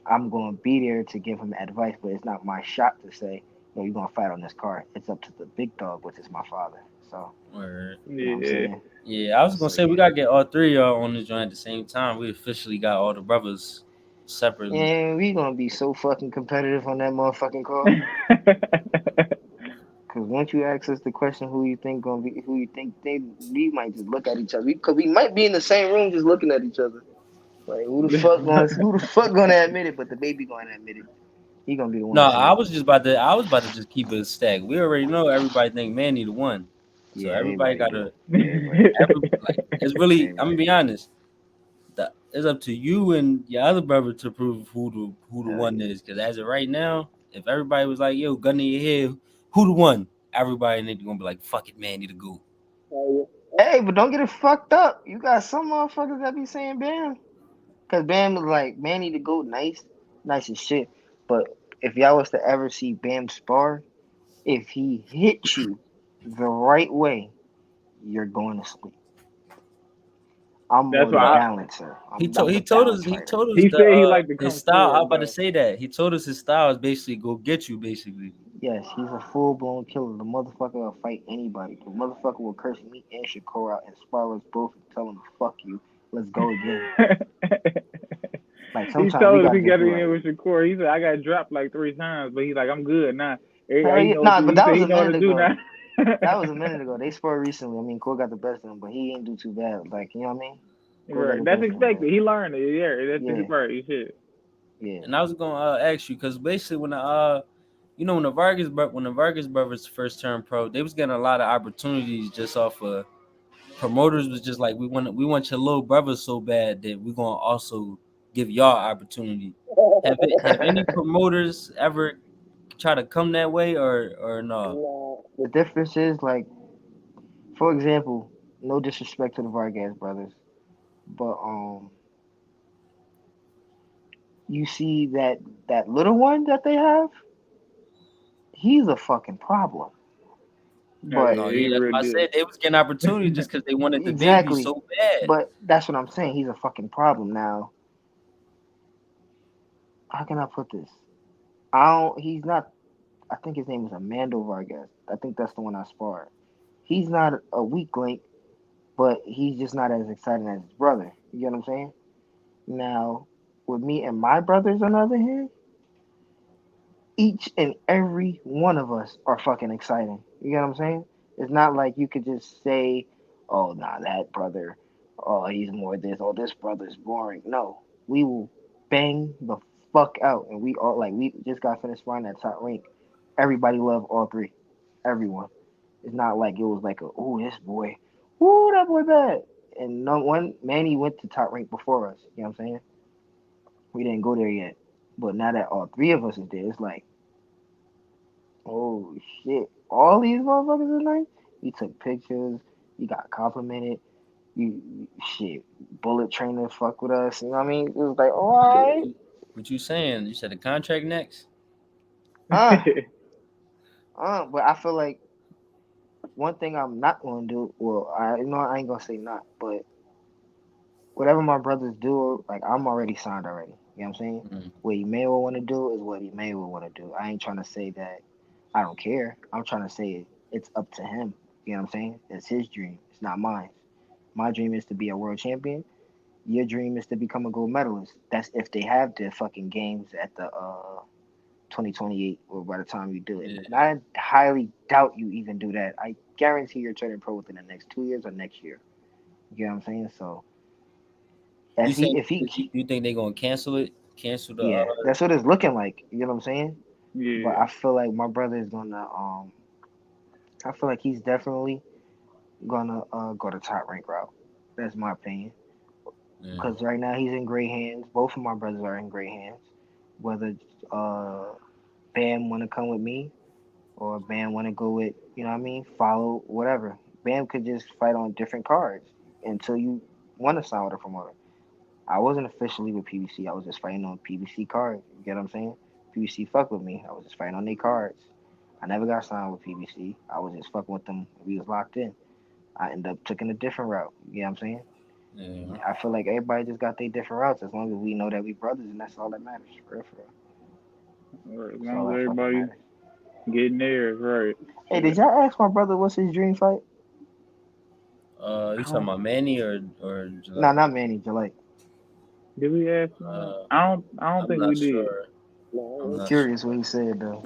I'm going to be there to give him advice, but it's not my shot to say, no, you're going to fight on this card. It's up to the big dog, which is my father. So, Word. you know what I'm Yeah, saying? Yeah, I was gonna So, say we yeah. gotta get all three of y'all on the joint at the same time. We officially got all the brothers separately. And we going to be so fucking competitive on that motherfucking card. Because once you ask us the question, who you think we might just look at each other. Because we might be in the same room just looking at each other. Like, who the fuck gonna admit it? But the baby gonna admit it. He gonna be the one No, to say it. I was about to just keep it a stack. We already know everybody think Manny the one, so Yeah, everybody everybody do. gotta Everybody do. like it's really. I'm gonna Everybody be do. honest. It's up to you and your other brother to prove who the Hell one yeah. is. Because as of right now, if everybody was like, "Yo, gun in your head, who the one?" Everybody in it gonna be like, "Fuck it, man, need to go." Hell yeah. Hey, but don't get it fucked up. You got some motherfuckers that be saying Bam. Cause Bam is like Manny the GOAT, nice as shit. But if y'all was to ever see Bam spar, if he hits you the right way, you're going to sleep. I'm That's more the why balancer. He I'm told the he told us balance he fighter. told us he the said he like to his come style. I was forward about to though. say that. He told us his style is basically go get you, basically. Yes, he's a full blown killer. The motherfucker will fight anybody. The motherfucker will curse me and Shakur out and spar us both and tell him fuck you. Let's go again. Like He sometimes we told us he gotta just got be in there like, with Shakur. He said I got dropped like 3 times, but he's like I'm good now. hell He yeah. know what Nah, to, but he that said was he a know what minute to do ago. now. That was a minute ago. They sparred recently. I mean, Cole got the best of him, but he ain't do too bad. Like, you know what I mean? Cole got Right, the that's best of him, but expected. He learned it. Yeah, that's yeah, expected. Shit. yeah. And I was gonna ask you because basically when the you know when the Vargas brothers first turned pro, they was getting a lot of opportunities just off of promoters was just like we want your little brother so bad that we're gonna also give y'all opportunity. Have any promoters ever try to come that way or no? The difference is, like, for example, no disrespect to the Vargas brothers, but you see that little one that they have, he's a fucking problem. Oh But No, yeah, he yeah, that's real why I deal. said they was getting opportunity just because they wanted the baby exactly, so bad. but that's what I'm saying. He's a fucking problem. Now, how can I put this? I don't. He's not. I think his name is Amando Vargas. I think that's the one I sparred. He's not a weak link, but he's just not as exciting as his brother. You get what I'm saying? Now, with me and my brothers, on the other hand, each and every one of us are fucking exciting. You get what I'm saying? It's not like you could just say, "Oh, nah, that brother, oh, he's more this, oh, this brother's boring." No, we will bang the fuck out, and we all like we just got finished sparring at top rank. Everybody loved all three, everyone. It's not like it was like a, oh, this boy, ooh, that boy bad. And no one, Manny went to top rank before us. You know what I'm saying? We didn't go there yet. But now that all three of us is there, it's like, oh shit, all these motherfuckers are nice. You took pictures, you got complimented, shit, bullet trainer fuck with us. You know what I mean? It was like, alright, What you saying? You said the contract next? uh, but I feel like one thing I'm not gonna do. Well, I you know I ain't gonna say not, but whatever my brothers do, like I'm already signed already. You know what I'm saying? Mm, What Emmanuel want to do is what Emmanuel want to do. I ain't trying to say that I don't care. I'm trying to say it's up to him. You know what I'm saying? It's his dream. It's not mine. My dream is to be a world champion. Your dream is to become a gold medalist. That's if they have the fucking games at the 2028 or by the time you do it. yeah. And I highly doubt you even do that. I guarantee you're turning pro within the next 2 years or next year. You know what I'm saying? So You if he saying if he you think they gonna cancel it? Cancel the yeah, that's what it's looking like. You know what I'm saying? But yeah. I feel like my brother is gonna I feel like he's definitely gonna go the top rank route. That's my opinion. yeah. Because right now he's in great hands. Both of my brothers are in great hands. Whether Bam wanna come with me or Bam wanna go with, you know what I mean, follow whatever. Bam could just fight on different cards until you wanna sign with a promoter. I wasn't officially with PBC. I was just fighting on PBC cards. You get what I'm saying? PBC fuck with me. I was just fighting on their cards. I never got signed with PBC. I was just fucking with them. We was locked in. I ended up taking a different route. You know what I'm saying? Yeah. I feel like everybody just got their different routes as long as we know that we brothers and that's all that matters. For real, for real. Right, as That's all long as that fucking everybody matters. getting theirs, right. Hey, did Shit. y'all ask my brother what's his dream fight? You I talking don't, about Manny or Nah, July? not Manny, Jalike. did we ask him that? Uh, I don't I'm think not we did. sure. I'm I'm not curious sure. what he said though.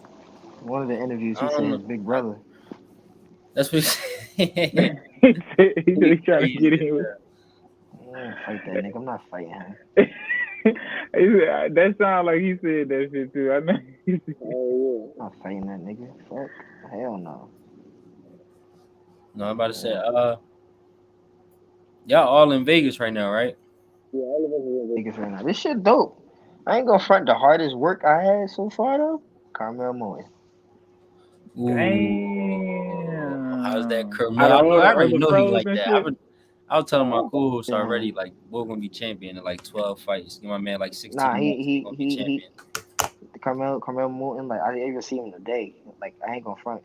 One of the interviews, I he said don't know. his big brother. That's what he he he trying to crazy. get in with. Fight that nigga. I'm not fighting him. That sounds like he said that shit too. I know. I'm not fighting that nigga. Fuck. Hell no. No, I'm about to say, Yeah. y'all all in Vegas right now, right? Vegas right now. This shit dope. I ain't gonna front the hardest work I had so far though. Carmel Moy. Ooh, how's that, Damn. Kermel? Out of I know. all I the already other know he pros like and that. shit. I was telling my co-host already, Damn. like, we're gonna be champion in like 12 fights. You know, my man, like 16 Nah, months, we're gonna be champion. Carmelo Moulton, like I didn't even see him today. Like I ain't gonna front.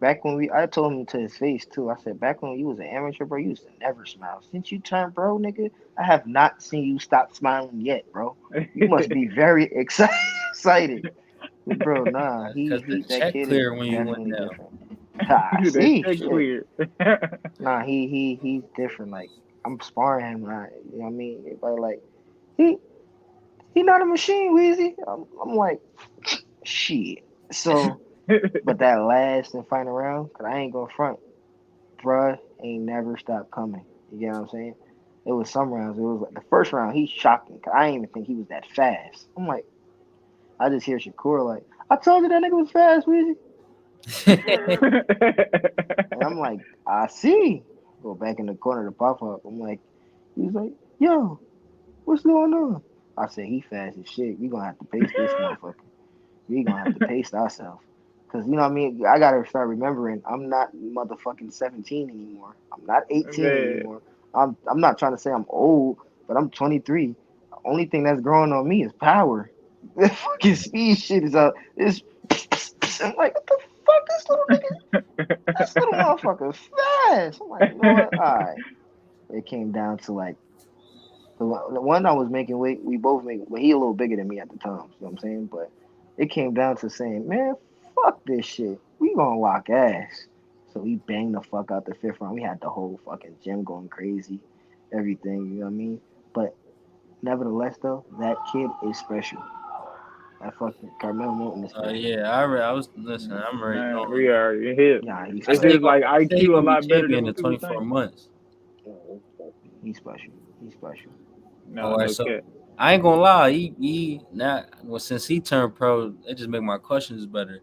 Back when I told him to his face too. I said, back when you was an amateur, bro, you used to never smile. Since you turned pro, nigga, I have not seen you stop smiling yet, bro. You must be very excited, bro. Nah, Cause the that check kid is clear when you win definitely now. different. I That see, shit shit. clear. Nah, he's different. Like I'm sparring him, right? You know what I mean? Everybody like he he not a machine, Weezy. I'm like shit. So, but that last and final round, cause I ain't gonna front. Bruh ain't never stopped coming. You get what I'm saying? It was some rounds. It was like the first round. He's shocking. Cause I didn't even think he was that fast. I'm like, I just hear Shakur like, I told you that nigga was fast, Weezy. And I'm like, I see. Go back in the corner to pop up. I'm like, he's like, yo, what's going on? I said, he fast as shit. We gonna have to pace this motherfucker. We gonna have to pace ourselves. Cause you know what I mean? I gotta start remembering I'm not motherfucking 17 anymore. I'm not 18 Man, anymore. I'm not trying to say I'm old, but I'm 23. The only thing that's growing on me is power. The fucking speed shit is up. This I'm like, what the fuck? This little motherfucker fast. I'm like, you know what? Alright. It came down to like the one I was making weight, we both make. Well, he a little bigger than me at the time. You know what I'm saying? But it came down to saying, man, fuck this shit. We gonna lock ass. So we banged the fuck out the fifth round. We had the whole fucking gym going crazy, everything. You know what I mean? But nevertheless, though, that kid is special. That fucking Carmelo Moulton is special. Yeah, I was listening. I'm already man, knowing. we already hit. Nah, he's I It's say he special. just gonna, like I say he IQ a gonna be lot better than champion what in people 24 think. months. He's special. He's special. No, All right, no so cap. I ain't gonna lie. He now well since he turned pro, it just make my questions better.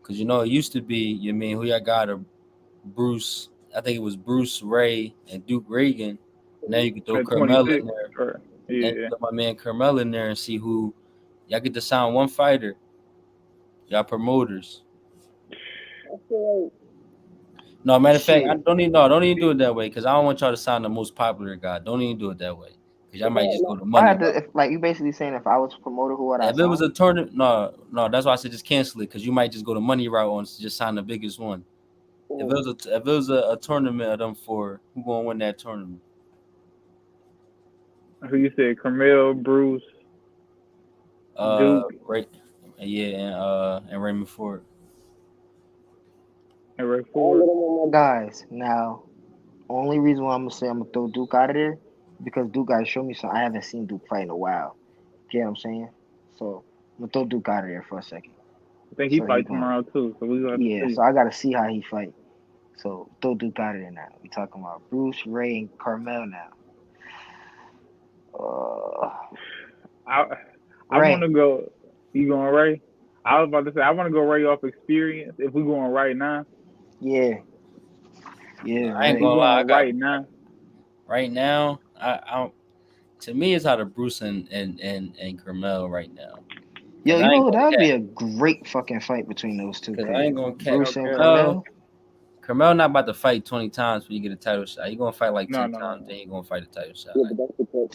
Cause you know it used to be you mean who y'all got a Bruce. I think it was Bruce Ray and Duke Reagan. Now you can throw At Carmel 26, in there. or Now you yeah. throw my man Carmel in there and see who y'all get to sign one fighter. Y'all promoters. No, matter of fact, I Shit. don't even do it that way because I don't want y'all to sign the most popular guy. Don't even do it that way because y'all might just go the I money had to, route. if like you basically saying if I was a promoter, who would I If it was sign? a tournament, no, that's why I said just cancel it because you might just go the money route on just sign the biggest one. If it was a tournament of them four, who gonna win that tournament? Who you said? Carmel, Bruce, Duke, Right, yeah, and Raymond Ford. and Ray Ford. Guys, now only reason why I'm gonna say I'm gonna throw Duke out of there because Duke gotta show me something. I haven't seen Duke fight in a while. You know what I'm saying? So I'm gonna throw Duke out of there for a second. I think he So he fight going tomorrow too, so we gonna have to yeah. see. So I gotta see how he fight. So throw Duke out of there now. We talking about Bruce, Ray, and Carmel now. Uh, I I want Ray. to go. You going Ray? I was about to say I want to go Ray off experience. If we going right now, Yeah. Yeah. I ain't if we Ray. gonna lie, going right now, right now, I to me it's out of Bruce and Carmel right now. Yo, Cause you I ain't know gonna that'd be cap. a great fucking fight between those two Cause I ain't kids, gonna cap. no Bruce and cap. Carmel. Carmel not about to fight 20 times when you get a title shot. You gonna fight like No, 10 no, no, times, no. then you gonna fight a title shot.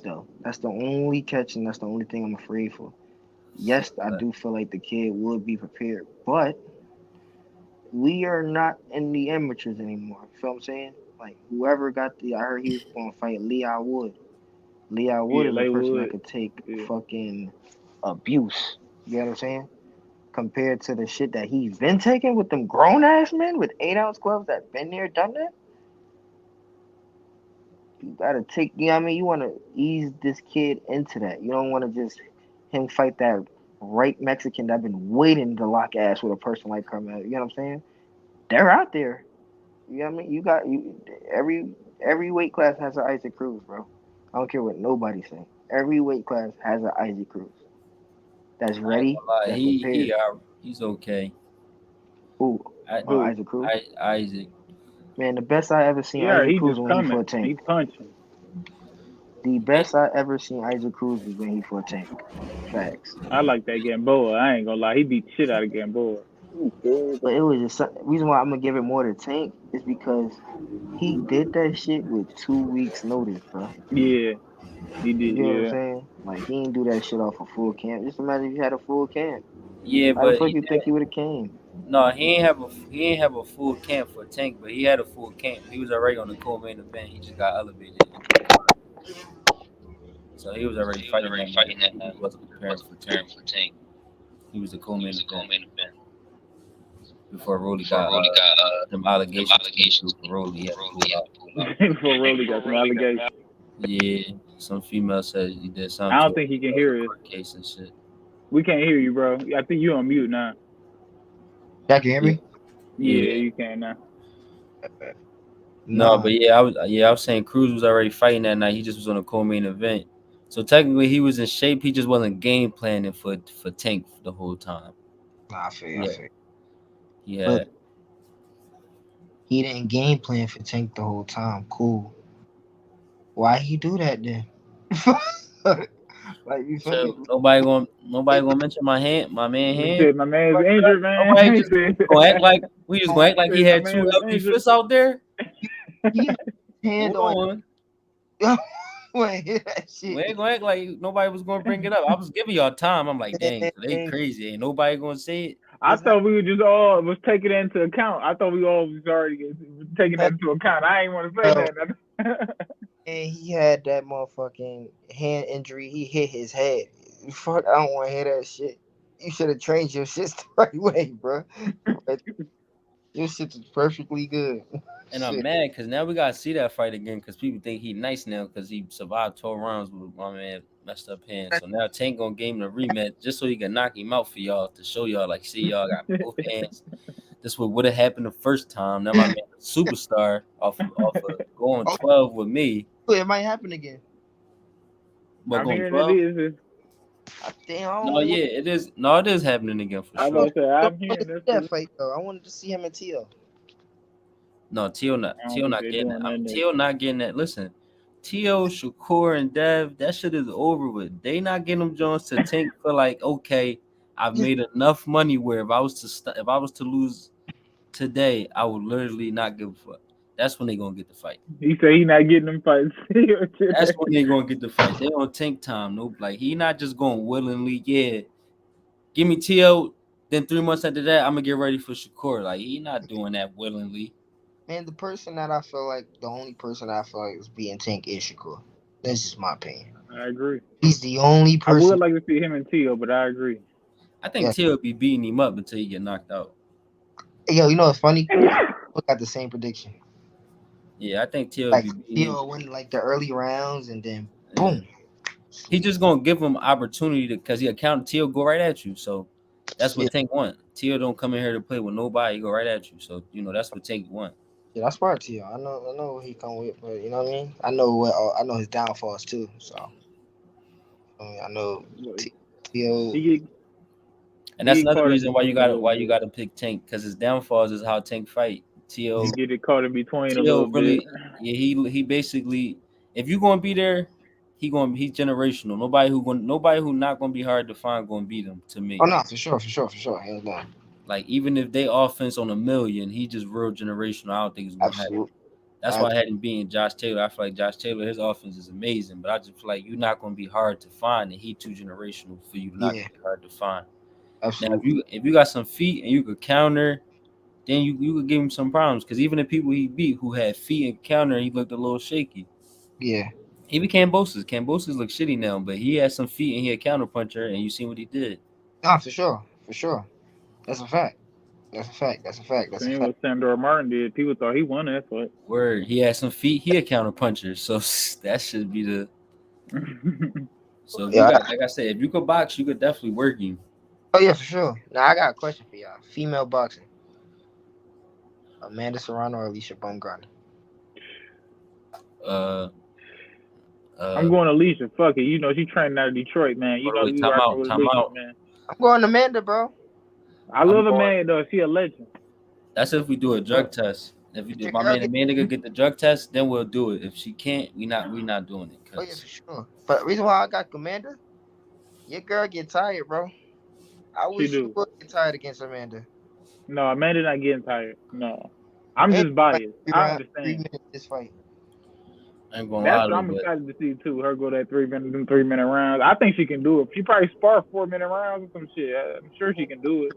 Though that's the only catch, and that's the only thing I'm afraid for. Yes, I do feel like the kid would be prepared, but we are not in the amateurs anymore. You feel what I'm saying? Like whoever got the, I heard he was going to fight Leon Wood. Leon Wood Yeah, is a person that Laywood. could take Yeah. fucking abuse. You know what I'm saying? Compared to the shit that he's been taking with them grown ass men with 8-ounce gloves that been there, done that. You gotta take, you know what I mean? You want to ease this kid into that. You don't want to just him fight that right Mexican that been waiting to lock ass with a person like Carmel. You know what I'm saying? They're out there. You know what I mean? You got you every weight class has an Isaac Cruz, bro. I don't care what nobody say. Every weight class has an Isaac Cruz that's I ain't ready, gonna lie. that's prepared. He's okay. Who? I, Who? Isaac Cruz. Isaac. Man, the best I ever seen Yeah, Isaac he Cruz just when he coming. fought Tank. He punching. The best I ever seen Isaac Cruz was when he fought Tank. Facts. I like that Gamboa. I ain't gonna lie. He beat the shit out of Gamboa. But it was just reason why I'm gonna give it more to Tank is because he did that shit with 2 weeks notice, bro. Yeah, he You did. get what I'm Yeah, saying? Like he didn't do that shit off a full camp. Just imagine if you had a full camp. Yeah, How the but fuck you think he would have came? no, he ain't have a full camp for Tank, but he had a full camp. He was already on the co-main event. He just got elevated into the card. So he was already fighting that night. He just wasn't preparing for Tank. He was the co-main event before Rolly got them allegations came through for Rolly. He had to pull out. for Rolly got some allegations. Yeah, some female said he did I something don't to her. think he can That was a hear us. court case and shit. We can't hear you, bro. I think you on mute now. Y'all can hear Yeah, me? Yeah, yeah. you can now. No, Nah. but I was saying Cruz was already fighting that night. He just was on a co-main event. So technically he was in shape. He just wasn't game planning for Tank the whole time. Nah, I feel, I Yeah, feel. he But had. he didn't game plan for Tank the whole time. Cool. Why he do that then? Like you feel me? So nobody gonna mention my man He hand. said my man's injured, man. Nobody He just said, gonna act like we just gonna act like he said my had two man's healthy injured. fists out there. He had his hand Hold on. on. Wait, hear that We shit. ain't gonna act like nobody was gonna bring it up. I was giving y'all time. I'm like, dang, so they Man, crazy. Ain't nobody gonna say it. I it's not thought we were just all was taking that into account. I thought we all was already taking that into account. I ain't want to say bro. nothing. And he had that motherfucking hand injury. He hit his head. Fuck, I don't want to hear that shit. You should have trained your shit the right way, bro. But your shit is perfectly good. And I'm Shit. mad because now we gotta see that fight again because people think he nice now because he survived 12 rounds with my man messed up hands. So now Tank gonna give him the rematch just so he can knock him out for y'all to show y'all like, see y'all got both hands. This what would have happened the first time. Now my man superstar off of going Oh, 12 with me, it might happen again. but I'm going hearing it 12. is. Damn, I No, don't want yeah, it is. No, it is happening again for I sure. about to say to I'm see hearing this. that fight though. I wanted to see him and Tio. No, Tio not I don't Tio think not they're getting that. doing that. Tio not getting that. Listen, Tio, Shakur, and Dev, that shit is over with. They not getting them Jones to think for like, okay, I've Yeah, made enough money where if I was to lose today, I would literally not give a fuck. That's when they gonna get the fight. He said he not getting them fights. That's when they gonna get the fight. They on tank time. No, like he not just going willingly. Yeah, give me Tio. Then 3 months after that, I'm gonna get ready for Shakur. Like he not doing that willingly. man, the person that I feel like the only person I feel like is being Tank is Shakur. That's just my opinion. I agree. He's the only I person. would like to see him and Tio, but I agree. I think Yeah. Tio be beating him up until he get knocked out. Yo, you know what's funny? We got the same prediction. Yeah, I think Tio Like be beating him. Tio win like the early rounds and then Yeah. boom. He Sweet. just gonna give him opportunity to because he account Tio go right at you. So that's Yeah, what Tank want. Tio don't come in here to play with nobody. He go right at you. So that's what Tank want. yeah, that's part of Tio. I know what he come with, but you know what I mean. I know what I know his downfalls too. So I know Tio. He get And he that's get another caught in reason why you between a got to little why you bit. got to pick Tank because his downfalls is how Tank fight. He Tio get it caught in between a Tio little bit. really yeah he basically if you gonna be there he's generational. Nobody who not gonna be hard to find gonna beat him to Oh me. no, for sure, hands down, Like even if they offense on a million, he just real generational. I don't think it's gonna happen. absolutely. That's why I had him being Josh Taylor. I feel like Josh Taylor, his offense is amazing, but I just feel like you're not gonna be hard to find, and he too generational for you to not Yeah, be hard to find. Now, if absolutely. you got some feet and you could counter, then you could give him some problems. Because even the people he beat who had feet and counter, he looked a little shaky. Yeah, Even Cambosis. Cambosis look shitty now, but he had some feet and he a counter puncher, and you seen what he did. no, for sure, for sure. That's a fact. That's a fact. That's a fact. That's a Seeing fact. what Sandor Martin did, people thought he won that fight. Word, he had some feet. He a counter puncher, so that should be the. So if you Yeah. got, like I said, if you could box, you could definitely work him. Oh yeah, for sure. Now I got a question for y'all. Female boxing: Amanda Serrano or Alicia Baumgartner? Uh, I'm uh. going to Alicia. Fuck it. You know she training out of Detroit, man. You Hold on, know wait, we time rocking out, with time Alicia, out. man. I'm going Amanda, bro. I I'm love going. Amanda though. She a legend. That's if we do a drug test. If we do, Your my girl man get Amanda could get the drug test, then we'll do it. If she can't, we not doing it. oh yeah, Cause for sure. But the reason why I got Amanda, your girl get tired, bro. I She wish you do. would get tired against Amanda. No, Amanda not getting tired. No, I'm And just like biased. I 3 understand. minutes this fight. I ain't gonna That's lie what though, I'm but excited to see too. Her go that 3 minute, them 3 minute rounds. I think she can do it. She probably spar 4 minute rounds or some shit. I'm sure she can do it.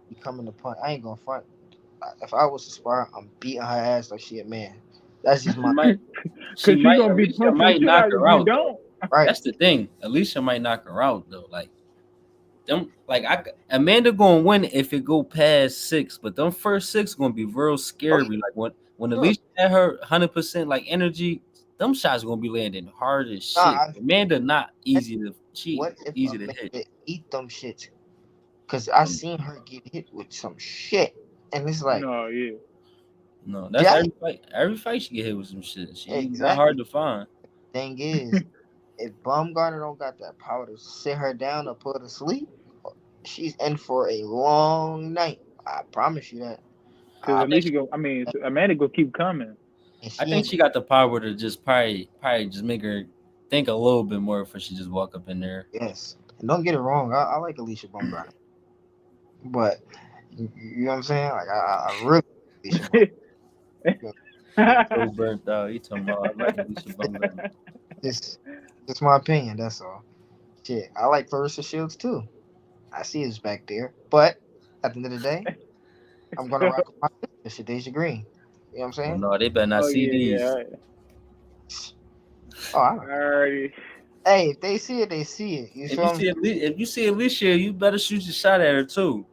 Becoming the point. I ain't gonna front. If I was to spar, I'm beating her ass like she a man. That's just she my might, she Cause she might, gonna be Alicia punching the might shit knock out if her you out though. don't. right. That's the thing. Alicia might knock her out though. Like them, like Amanda gonna win if it go past 6, but them first 6 gonna be real Oh scary. yeah, Like when sure. Alicia had her 100% like energy, them shots gonna be landing hard as Nah, shit. Amanda not easy to she what if easy to hit. Amanda eat them shits? Cause I Um, seen her get hit with some shit, and it's like, No, yeah. no, that's yeah, every fight. Every fight she get hit with some shit. She not hard exactly. to find. Thing is, if Baumgartner don't got that power to sit her down or put her to sleep, she's in for a long night. I promise you that. Cause I, I at think least she, you go. I mean, Amanda gonna keep coming. and I she think ain't. she got the power to just probably just make her think a little bit more before she just walk up in there. Yes, and don't get it wrong. I like Alicia Baumgartner, but you know what I'm saying. Like I really like Alicia Baumgartner. He so burnt out. He talking about I like Alicia Bumgarner. Just, just my opinion. That's all. Shit, I like Clarissa Shields too. I see it's back there, but at the end of the day, I'm gonna rock with my sister, Shadeja Green. You know what I'm Oh saying? no, they better not Oh see yeah, these. yeah. Oh, I don't care. Alrighty. Hey, if they see it, they see it. You feel me? If you see Alicia, you better shoot your shot at her too.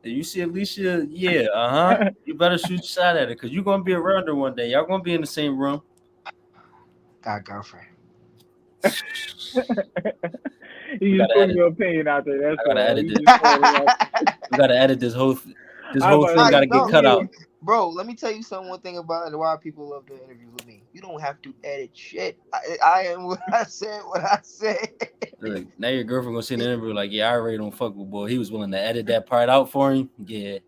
If you see Alicia, yeah, you better shoot your shot at her because you're gonna be around her one day. Y'all gonna be in the same room. Got a girlfriend. We You just gotta putting edit. your opinion out there. That's I gotta all. edit You this. just throwing it out. We gotta edit this I was whole about to thing. Nah, say, you Gotta get don't. cut out. Bro, let me tell you something. One thing about it, why people love doing interviews with me. You don't have to edit shit. I am what I said. What I said. Look, now your girlfriend gonna see an interview like, yeah, I already don't fuck with boy. He was willing to edit that part out for him. Yeah,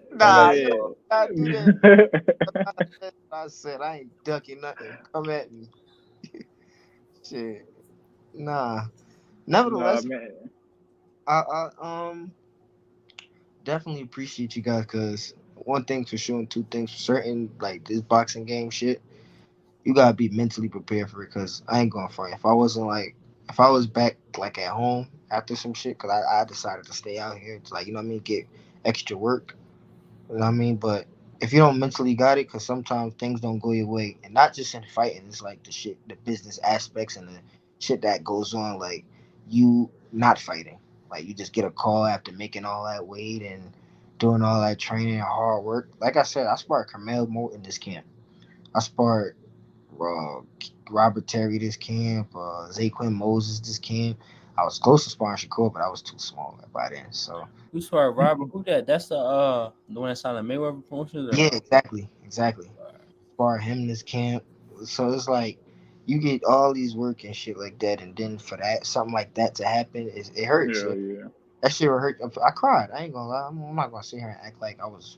don't let Nah, it you go. don't gotta do that. yeah. I said I ain't ducking nothing. Come at me. Shit. Nah. Nah, Nevertheless, man. I definitely appreciate you guys because one thing for sure and two things for certain, like this boxing game shit, you gotta be mentally prepared for it. Cause I ain't gonna front. If I was back like at home after some shit, cause I decided to stay out here to like you know what I mean, get extra work. You know what I mean? But if you don't mentally got it, because sometimes things don't go your way, and not just in fighting, it's like the shit, the business aspects and the shit that goes on, like you not fighting. Like you just get a call after making all that weight and doing all that training and hard work. Like I said, I sparred Carmel Morton this camp. I sparred uh, Robert Terry this camp, Zaquin Moses this camp. I was close to sparring Shakur, but I was too small by then. So Who's for Robert? Who that? That's the one that signed the Mayweather promotions. yeah, Or exactly. Bar him this camp. So it's like you get all these work and shit like that, and then for that something like that to happen, it hurts. Yeah, yeah. That shit would hurt. I cried. I ain't gonna lie. I'm not gonna sit here and act like I was.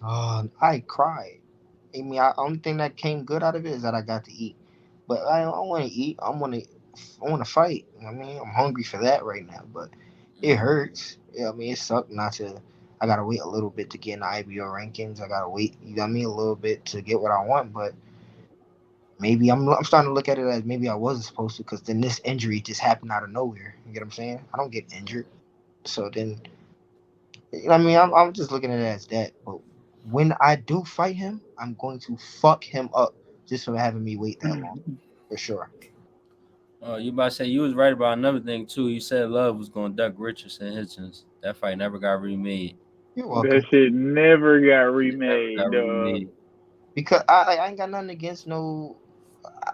I cried. I mean, only thing that came good out of it is that I got to eat. But I want to eat. I want to fight. I mean, I'm hungry for that right now. But it hurts. Yeah, I mean, it sucked not to. I gotta wait a little bit to get in the IBO rankings. I gotta wait. You know what I mean? A little bit to get what I want. But maybe I'm starting to look at it as maybe I wasn't supposed to because then this injury just happened out of nowhere. You get what I'm saying? I don't get injured, so then you know what I mean I'm just looking at it as that. But when I do fight him, I'm going to fuck him up just for having me wait that long for sure. Oh, you about to say you was right about another thing too. You said Love was gonna duck Richardson Hitchens. That fight never got remade. You're That welcome. shit never got It never remade, got dog. remade. Because I ain't got nothing against no.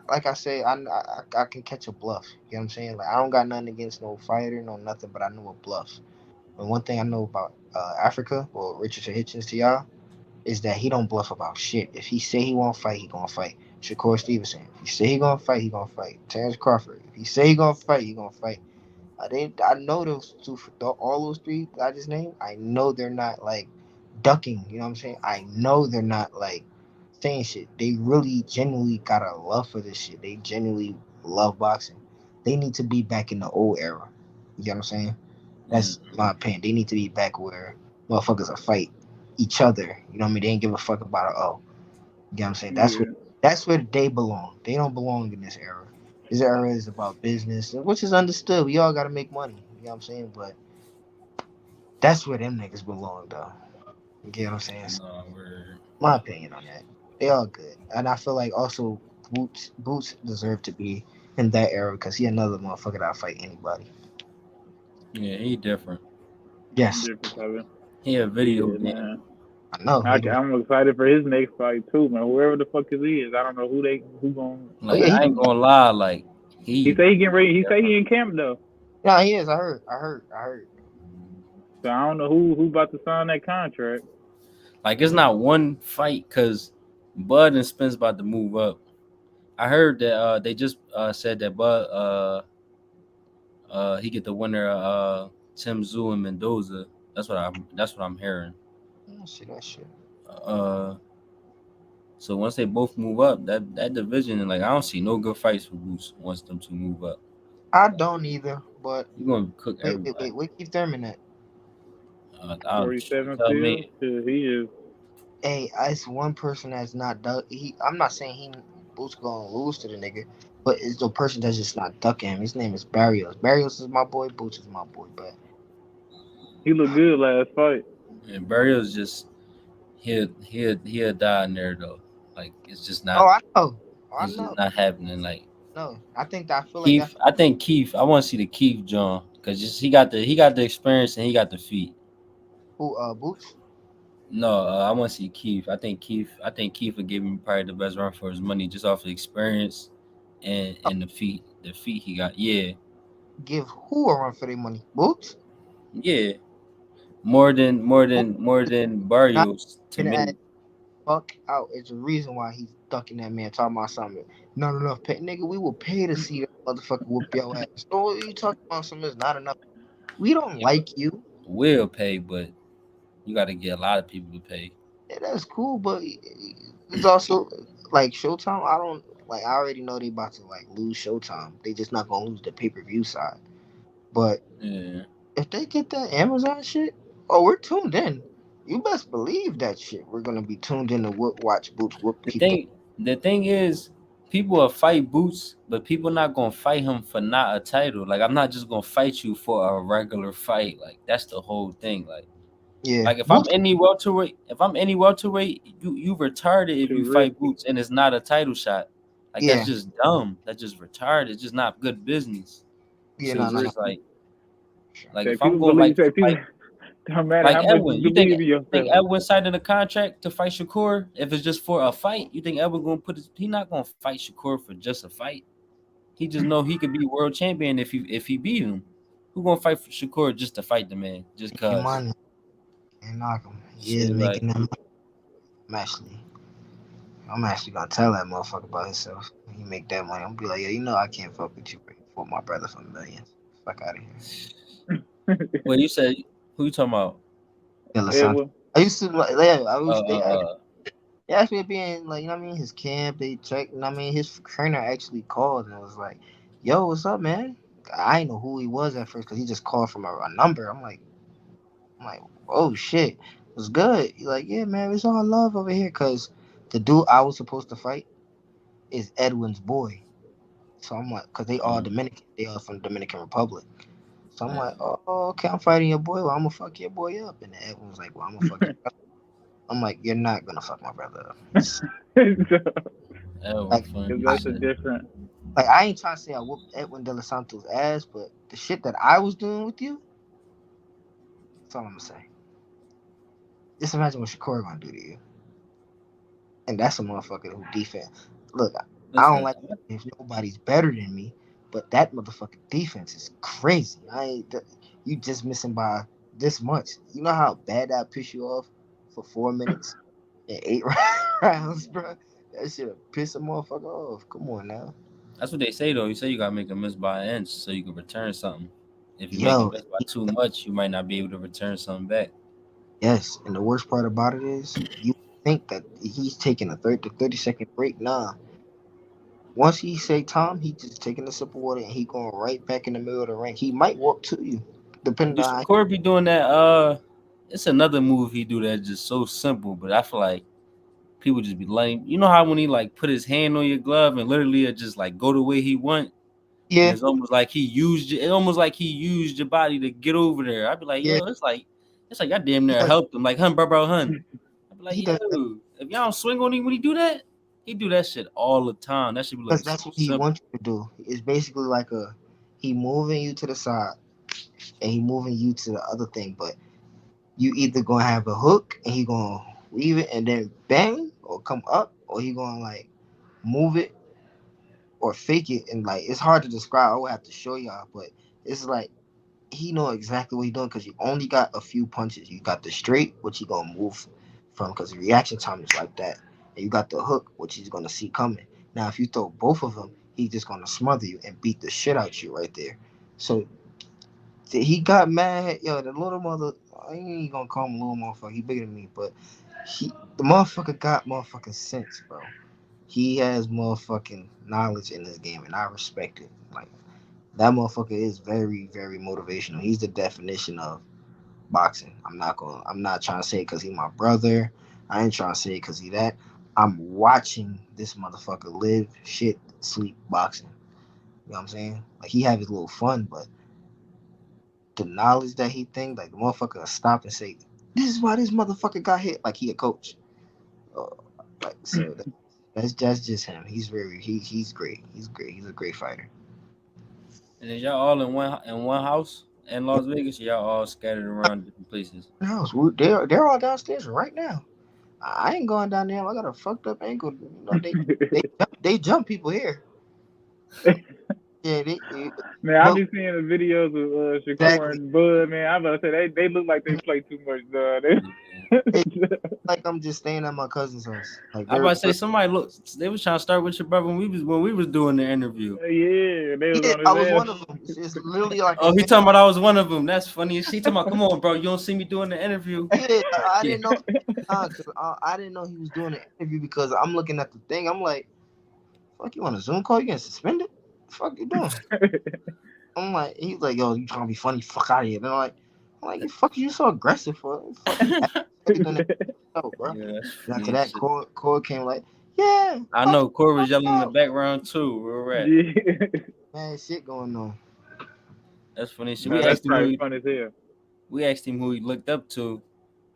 Like I say, I can catch a bluff. You know what I'm saying? Like I don't got nothing against no fighter, no nothing, but I know a bluff. And one thing I know about Africa or Richardson Hitchens to y'all is that he don't bluff about shit. If he say he won't fight, he gonna fight. Shakur Stevenson. If he say he gonna fight, he gonna fight. Terrence Crawford. If he say he gonna fight, he gonna fight. I know those two, all those three that I just named. I know they're not like ducking. You know what I'm saying? I know they're not like saying shit. They really genuinely got a love for this shit. They genuinely love boxing. They need to be back in the old era. You know what I'm saying? Mm. That's my opinion. They need to be back where motherfuckers are fight. each other. You know what I mean? They didn't give a fuck about it. Oh, you know what I'm saying? Yeah. That's where they belong. They don't belong in this era. This era is about business, which is understood. We all got to make money. You know what I'm saying? But that's where them niggas belong, though. You get what I'm saying? So, No, we're my opinion on that. They all good, and I feel like also Boots deserve to be in that era because he another motherfucker that'll fight anybody. yeah, he different. Yes, Different type of. He a video Yeah, game. man. I know. I'm excited for his next fight too, man. Whoever the fuck he is, I don't know who going. Oh Like yeah, I ain't gonna lie, like He he say he getting ready. He say he different. in camp though. yeah, he is. I heard. So I don't know who about to sign that contract. Like it's not one fight because Bud and Spence about to move up. I heard that they just said that Bud he get the winner Tim Zoo and Mendoza. That's what I'm hearing. I see that shit. Uh so once they both move up, that division and like I don't see no good fights for Boots once them two move up. I don't either, but You gonna cook everybody. wait, Keith Thurman at? I'll 47 tell still. me Shit, he is. Hey, it's one person that's not duck. I'm not saying Boots gonna lose to the nigga, but it's the person that's just not ducking him. His name is Barrios. Barrios is my boy. Boots is my boy. But He looked good last fight. and Barrios just he'll die in there though. Like it's just oh, not I know, I it's just know, not happening. Like no. I think that I feel like Keith, that. I think Keith. I want to see the Keith John because just he got the experience and he got the feet. Who Boots? No, I want to see Keith. I think Keith would give him probably the best run for his money just off the experience and the feet. The feet he got. Yeah, Give who a run for their money? Boots? yeah. More than Not Barrios to gonna add me. fuck out. It's a reason why he's ducking that man talking about something. Not enough pay, nigga. We will pay to see that motherfucker whoop your ass. So what you talking about? Something is not enough. We don't Yeah, like you. will pay, but you got to get a lot of people to pay. Yeah, that's cool, but it's also like Showtime. I don't like. I already know they about to like lose Showtime. They just not gonna lose the pay per view side. But Yeah. if they get that Amazon shit, oh, we're tuned in. You best believe that shit. We're gonna be tuned in to watch Boots whoop The Keith. thing, the thing is, people will fight Boots, but people not gonna fight him for not a title. Like I'm not just gonna fight you for a regular fight. Like that's the whole thing. Like, Yeah, like Boots. if I'm any welterweight, you retarded if Too you fight risky. Boots and it's not a title shot. Like that's Yeah, just dumb. That's just retarded. It's just not good business. yeah, So no, no, no. just like Sure. like Say if I'm people going believe. like Say to people. fight Don't matter like how much Edwin, you you think believe in think yourself. Edwin signed in a contract to fight Shakur? If it's just for a fight, you think Edwin gonna put his? He not gonna fight Shakur for just a fight. He just know he could be world champion if he beat him. Who gonna fight for Shakur just to fight the man? Just Hey, cause. money. Can't knock him. He is Shit, like making them. I'm actually, I'm actually gonna tell that motherfucker about himself. When he make that money, I'm gonna be like, yo, you know I can't fuck with you for my brother for millions. Fuck out of here. wait, you said who you talking about? Yeah, listen. Edwin. I used to like, yeah, I Uh, wish uh, uh they asked me to be in like, you know what I mean, his camp. They checked, you know what I mean, his trainer actually called and was like, yo, what's up, man? I didn't know who he was at first because he just called from a number. I'm like, oh shit, it's good. He's like, yeah, man, it's all love over here because the dude I was supposed to fight is Edwin's boy. So I'm like, because they all uh, Dominican, they all from Dominican Republic. So I'm uh, like, oh, okay, I'm fighting your boy. Well, I'm gonna fuck your boy up. And then Edwin was like, well, I'm gonna fuck your brother. I'm like, you're not gonna fuck my brother up. Edwin Like, funny Because as I, that's a shit. different. like I ain't trying to say I whooped Edwin De Los Santos' ass, but the shit that I was doing with you, that's all I'm gonna say. Just imagine what Shakur gonna do to you. And that's a motherfucker who defense. Look, I don't Listen, like if nobody's better than me, but that motherfucking defense is crazy. You just missing by this much. You know how bad that piss you off for 4 minutes and 8 rounds, bro. That shit piss a motherfucker off. Come on now, that's what they say though. You say you gotta make a miss by an inch so you can return something. If you make a yo. miss by too much, you might not be able to return something back. Yes, and the worst part about it is you think that he's taking a 30 second break. Nah, once he say Tom, he just taking a sip of water and he going right back in the middle of the ring. He might walk to you, depending Do on how. Shakur be doing that? it's another move he do that's just so simple, but I feel like people just be lame. You know how when he like put his hand on your glove and literally it just like go the way he want, and Yeah, it's almost like he used it. Almost like he used your body to get over there. I'd be like, yeah, yo, it's like I damn he near does. helped him. Like, bro, hun. I'd be like, He does that yo, if y'all don't swing on him when he do that, he do that shit all the time. That should be because looking so that's what he simple. wants you to do. It's basically like he moving you to the side and he moving you to the other thing, but you either gonna have a hook and he gonna weave it and then bang or come up, or he gonna like move it or fake it, and like it's hard to describe. I would have to show y'all, but it's like he know exactly what he doing because you only got a few punches. You got the straight, which he gonna move from because the reaction time is like that, and you got the hook, which he's gonna see coming. Now, if you throw both of them, he's just gonna smother you and beat the shit out you right there. So he got mad, yo. The little mother, I ain't gonna call him a little motherfucker. He bigger than me, but the motherfucker got motherfucking sense, bro. He has motherfucking knowledge in this game, and I respect it. Like that motherfucker is very, very motivational. He's the definition of boxing. I'm not trying to say it because he my brother. I ain't trying to say it because he that. I'm watching this motherfucker live, shit, sleep boxing. You know what I'm saying? Like he have his little fun, but the knowledge that he think, like the motherfucker will stop and say, "This is why this motherfucker got hit." Like he a coach. Uh, like so, that's just him. He's great. He's great. He's a great fighter. And then y'all all in one house in Las Vegas. Y'all all scattered around different places. House, they're all downstairs right now. I ain't going down there. I got a fucked up ankle. You know, they jump people here. Yeah, Man, I but be seeing the videos of Shakur exactly. and Bud. Man, I'm about to say they look like they play too much, dog. Yeah. It's like I'm just staying at my cousin's house. Like I very, about to say somebody look. They was trying to start with your brother when we was doing the interview. Yeah, they was yeah, on I was one his of them. It's literally like a Oh, he talking about I was one of them. That's funny. She talking about, come on, bro. You don't see me doing the interview. yeah. I Yeah. didn't know. Cause I didn't know he was doing an interview because I'm looking at the thing. I'm like, fuck, you on a Zoom call? You getting suspended? The fuck you doing? ass. I'm like, he's like, yo, you trying to be funny? Fuck out of here. And I'm like, you fuck, you so aggressive for? Fuck you, doing that show, bro. Yeah, that's And after funny as that, shit. Core came like, yeah, I fuck, know Corey was fuck yelling in the out. background too. Real rap. Yeah. Man, shit going on. That's funny shit. No, that's probably fun as hell. We asked him who he looked up to.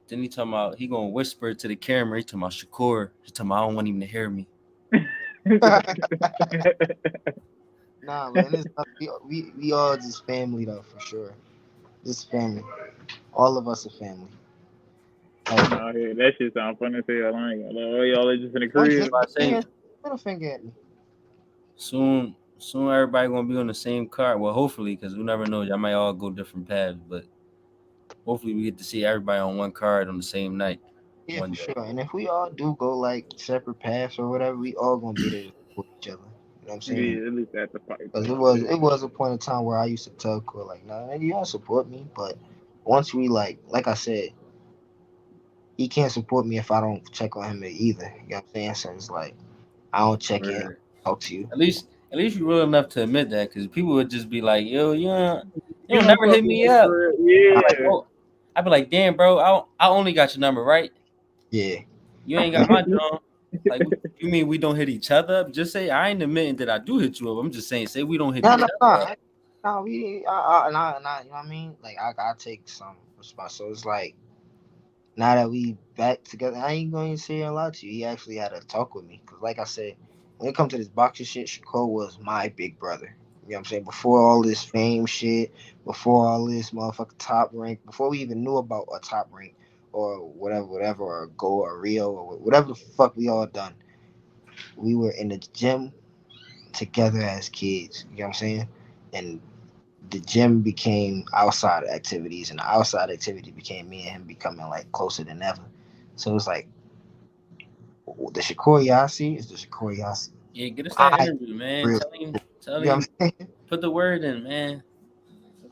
Then he talking about he gonna whisper to the camera. He talking about Shakur. He talking about I don't want him to hear me. Nah, man, we all just family though for sure. Just family. All of us are family. Like, No, yeah, that shit sound funny as hell. I ain't gonna lie. Y'all just in the don't That's crib. just why I stand say here, middle finger at me. soon everybody gonna be on the same card. Well, hopefully, because we never know. Y'all might all go different paths, but hopefully we get to see everybody on one card on the same night Yeah, one for day. sure. And if we all do go like separate paths or whatever, we all gonna be there to support each other. You know what I'm saying? Yeah, at least at the fight Because type it was a point in time where I used to tell Core like, nah, man, you don't support me. But once we like I said, he can't support me if I don't check on him either. You know what I'm saying? So it's like I don't check in, Word. talk to you. At least you're real enough to admit that, because people would just be like, yo, you You don't don't never fuck hit with me me up. for real. I'm like, Yeah. oh, I'd be like, damn, bro, I only got your number, right? Yeah. You ain't got my John. Like, what you mean we don't hit each other up? Just say I ain't admitting that I do hit you up. I'm just saying, say we don't hit No, each no, other up. no. No, you know what I mean? Like, I take some response. So it's like, now that we back together, I ain't going to say a lot to you. He actually had a talk with me. Because, like I said, when it comes to this boxing shit, Shakur was my big brother. You know what I'm saying? Before all this fame shit, before all this motherfucking top rank, before we even knew about a top rank or whatever, or a Go or Rio or whatever the fuck we all done, we were in the gym together as kids. You know what I'm saying? And the gym became outside activities, and the outside activity became me and him becoming like closer than ever. So it's like the Shakur Yasi is the Shakur Yasi. Yeah, get us that I interview, man. real. Tell You know him, what I'm saying? put the word in, man.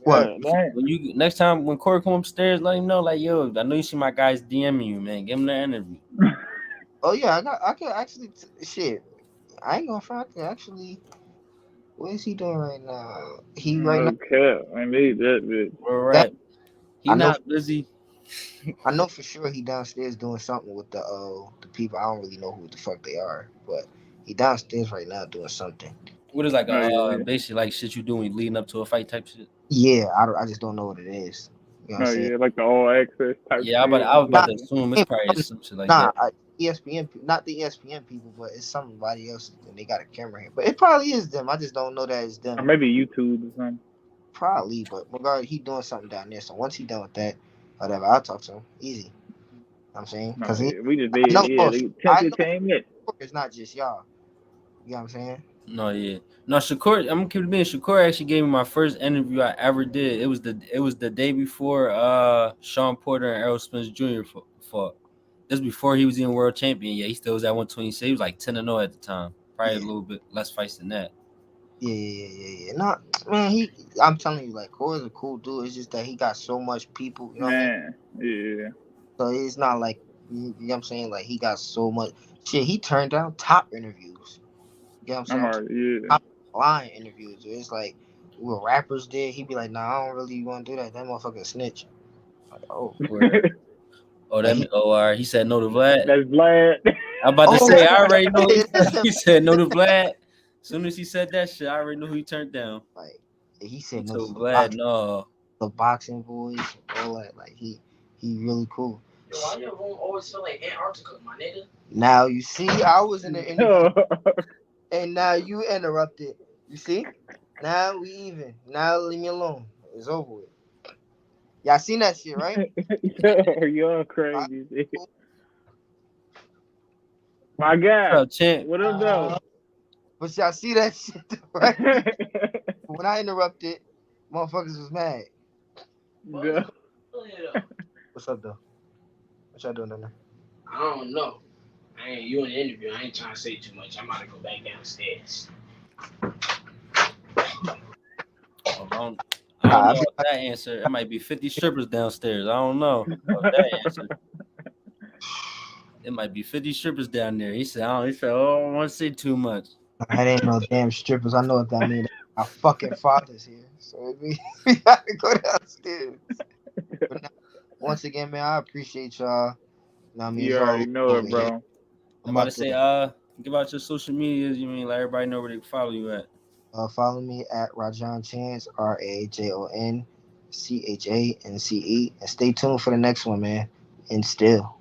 What? Yeah, that, When you next time when Corey come upstairs, let him know, like, yo, I know you see my guys DMing you, man. Give him that interview. Oh yeah, I could actually shit. I ain't gonna front. I could actually. What is he doing right now? He right now. okay. I need that bitch. Where we're That at. He I know. not busy. I know for sure he downstairs doing something with the people. I don't really know who the fuck they are, but he downstairs right now doing something. What is like Oh yeah. basically like shit you doing leading up to a fight type shit? Yeah, I just don't know what it is. You know what I'm Oh saying? yeah, like the all access type Yeah, shit. I was about Not, to assume it's probably some shit like nah, that. ESPN, not the ESPN people, but it's somebody else, and they got a camera here. But it probably is them. I just don't know that it's Or them. maybe YouTube or something. Probably, but regardless, he doing something down there. So once he done with that, whatever, I'll talk to him. Easy. You know what I'm saying? No, Because yeah, we just I did. know, Yeah, for the I 10 to know 10 minutes. it's not just y'all. You know what I'm saying? No, yeah, no. Shakur, I'm gonna keep it being. Shakur actually gave me my first interview I ever did. It was the day before Sean Porter and Errol Spence Jr. fought. This was before he was even world champion. Yeah, he still was at 126. He was like 10-0 at the time. Probably a Yeah. little bit less fights than that. Yeah. Not man. I'm telling you, like, Corey's a cool dude. It's just that he got so much people. You know what I mean? Man, yeah. So it's not like you know what I'm saying. Like he got so much shit. He turned down top interviews. You know what I'm I'm saying? already, yeah. Top line interviews. It's like what rappers did. He'd be like, "Nah, I don't really want to do that. That motherfucker snitch." Like, oh, Where oh like that all right. He said no to Vlad. That's Vlad. I'm about to oh, say I already know. it is him. He said no to Vlad. As soon as he said that shit, I already knew who he turned down. Like he He said no to told Vlad no. the boxing boys, all that. Like he really cool. Yo, why your room always feel like Antarctica, my nigga? Now you see, I was in the interview, and now you interrupted. You see? Now we even. Now leave me alone. It's over with. Y'all seen that shit, right? Yo, you're Alright, crazy. Dude. cool. My What's guy. up, champ? What up, though? But y'all see that shit, right? When I interrupted, motherfuckers was mad. Yeah. What's up, though? What y'all doing down there? I don't know. You in the interview. I ain't trying to say too much. I'm about to go back downstairs. Oh, I don't know if that answer. It might be 50 strippers downstairs. I don't know of that answer. It might be 50 strippers down there. He said, oh, I don't want to say too much. That ain't no damn strippers. I know what that means. Our fucking fathers here. So we gotta go downstairs. But now, once again, man, I appreciate y'all. You know what I mean? You It's all already know over it, here. bro. I'm about to say, give out your social medias. You mean let everybody know where they can follow you at. Follow me at Rajon Chance, RajonChance, and stay tuned for the next one, man. And still.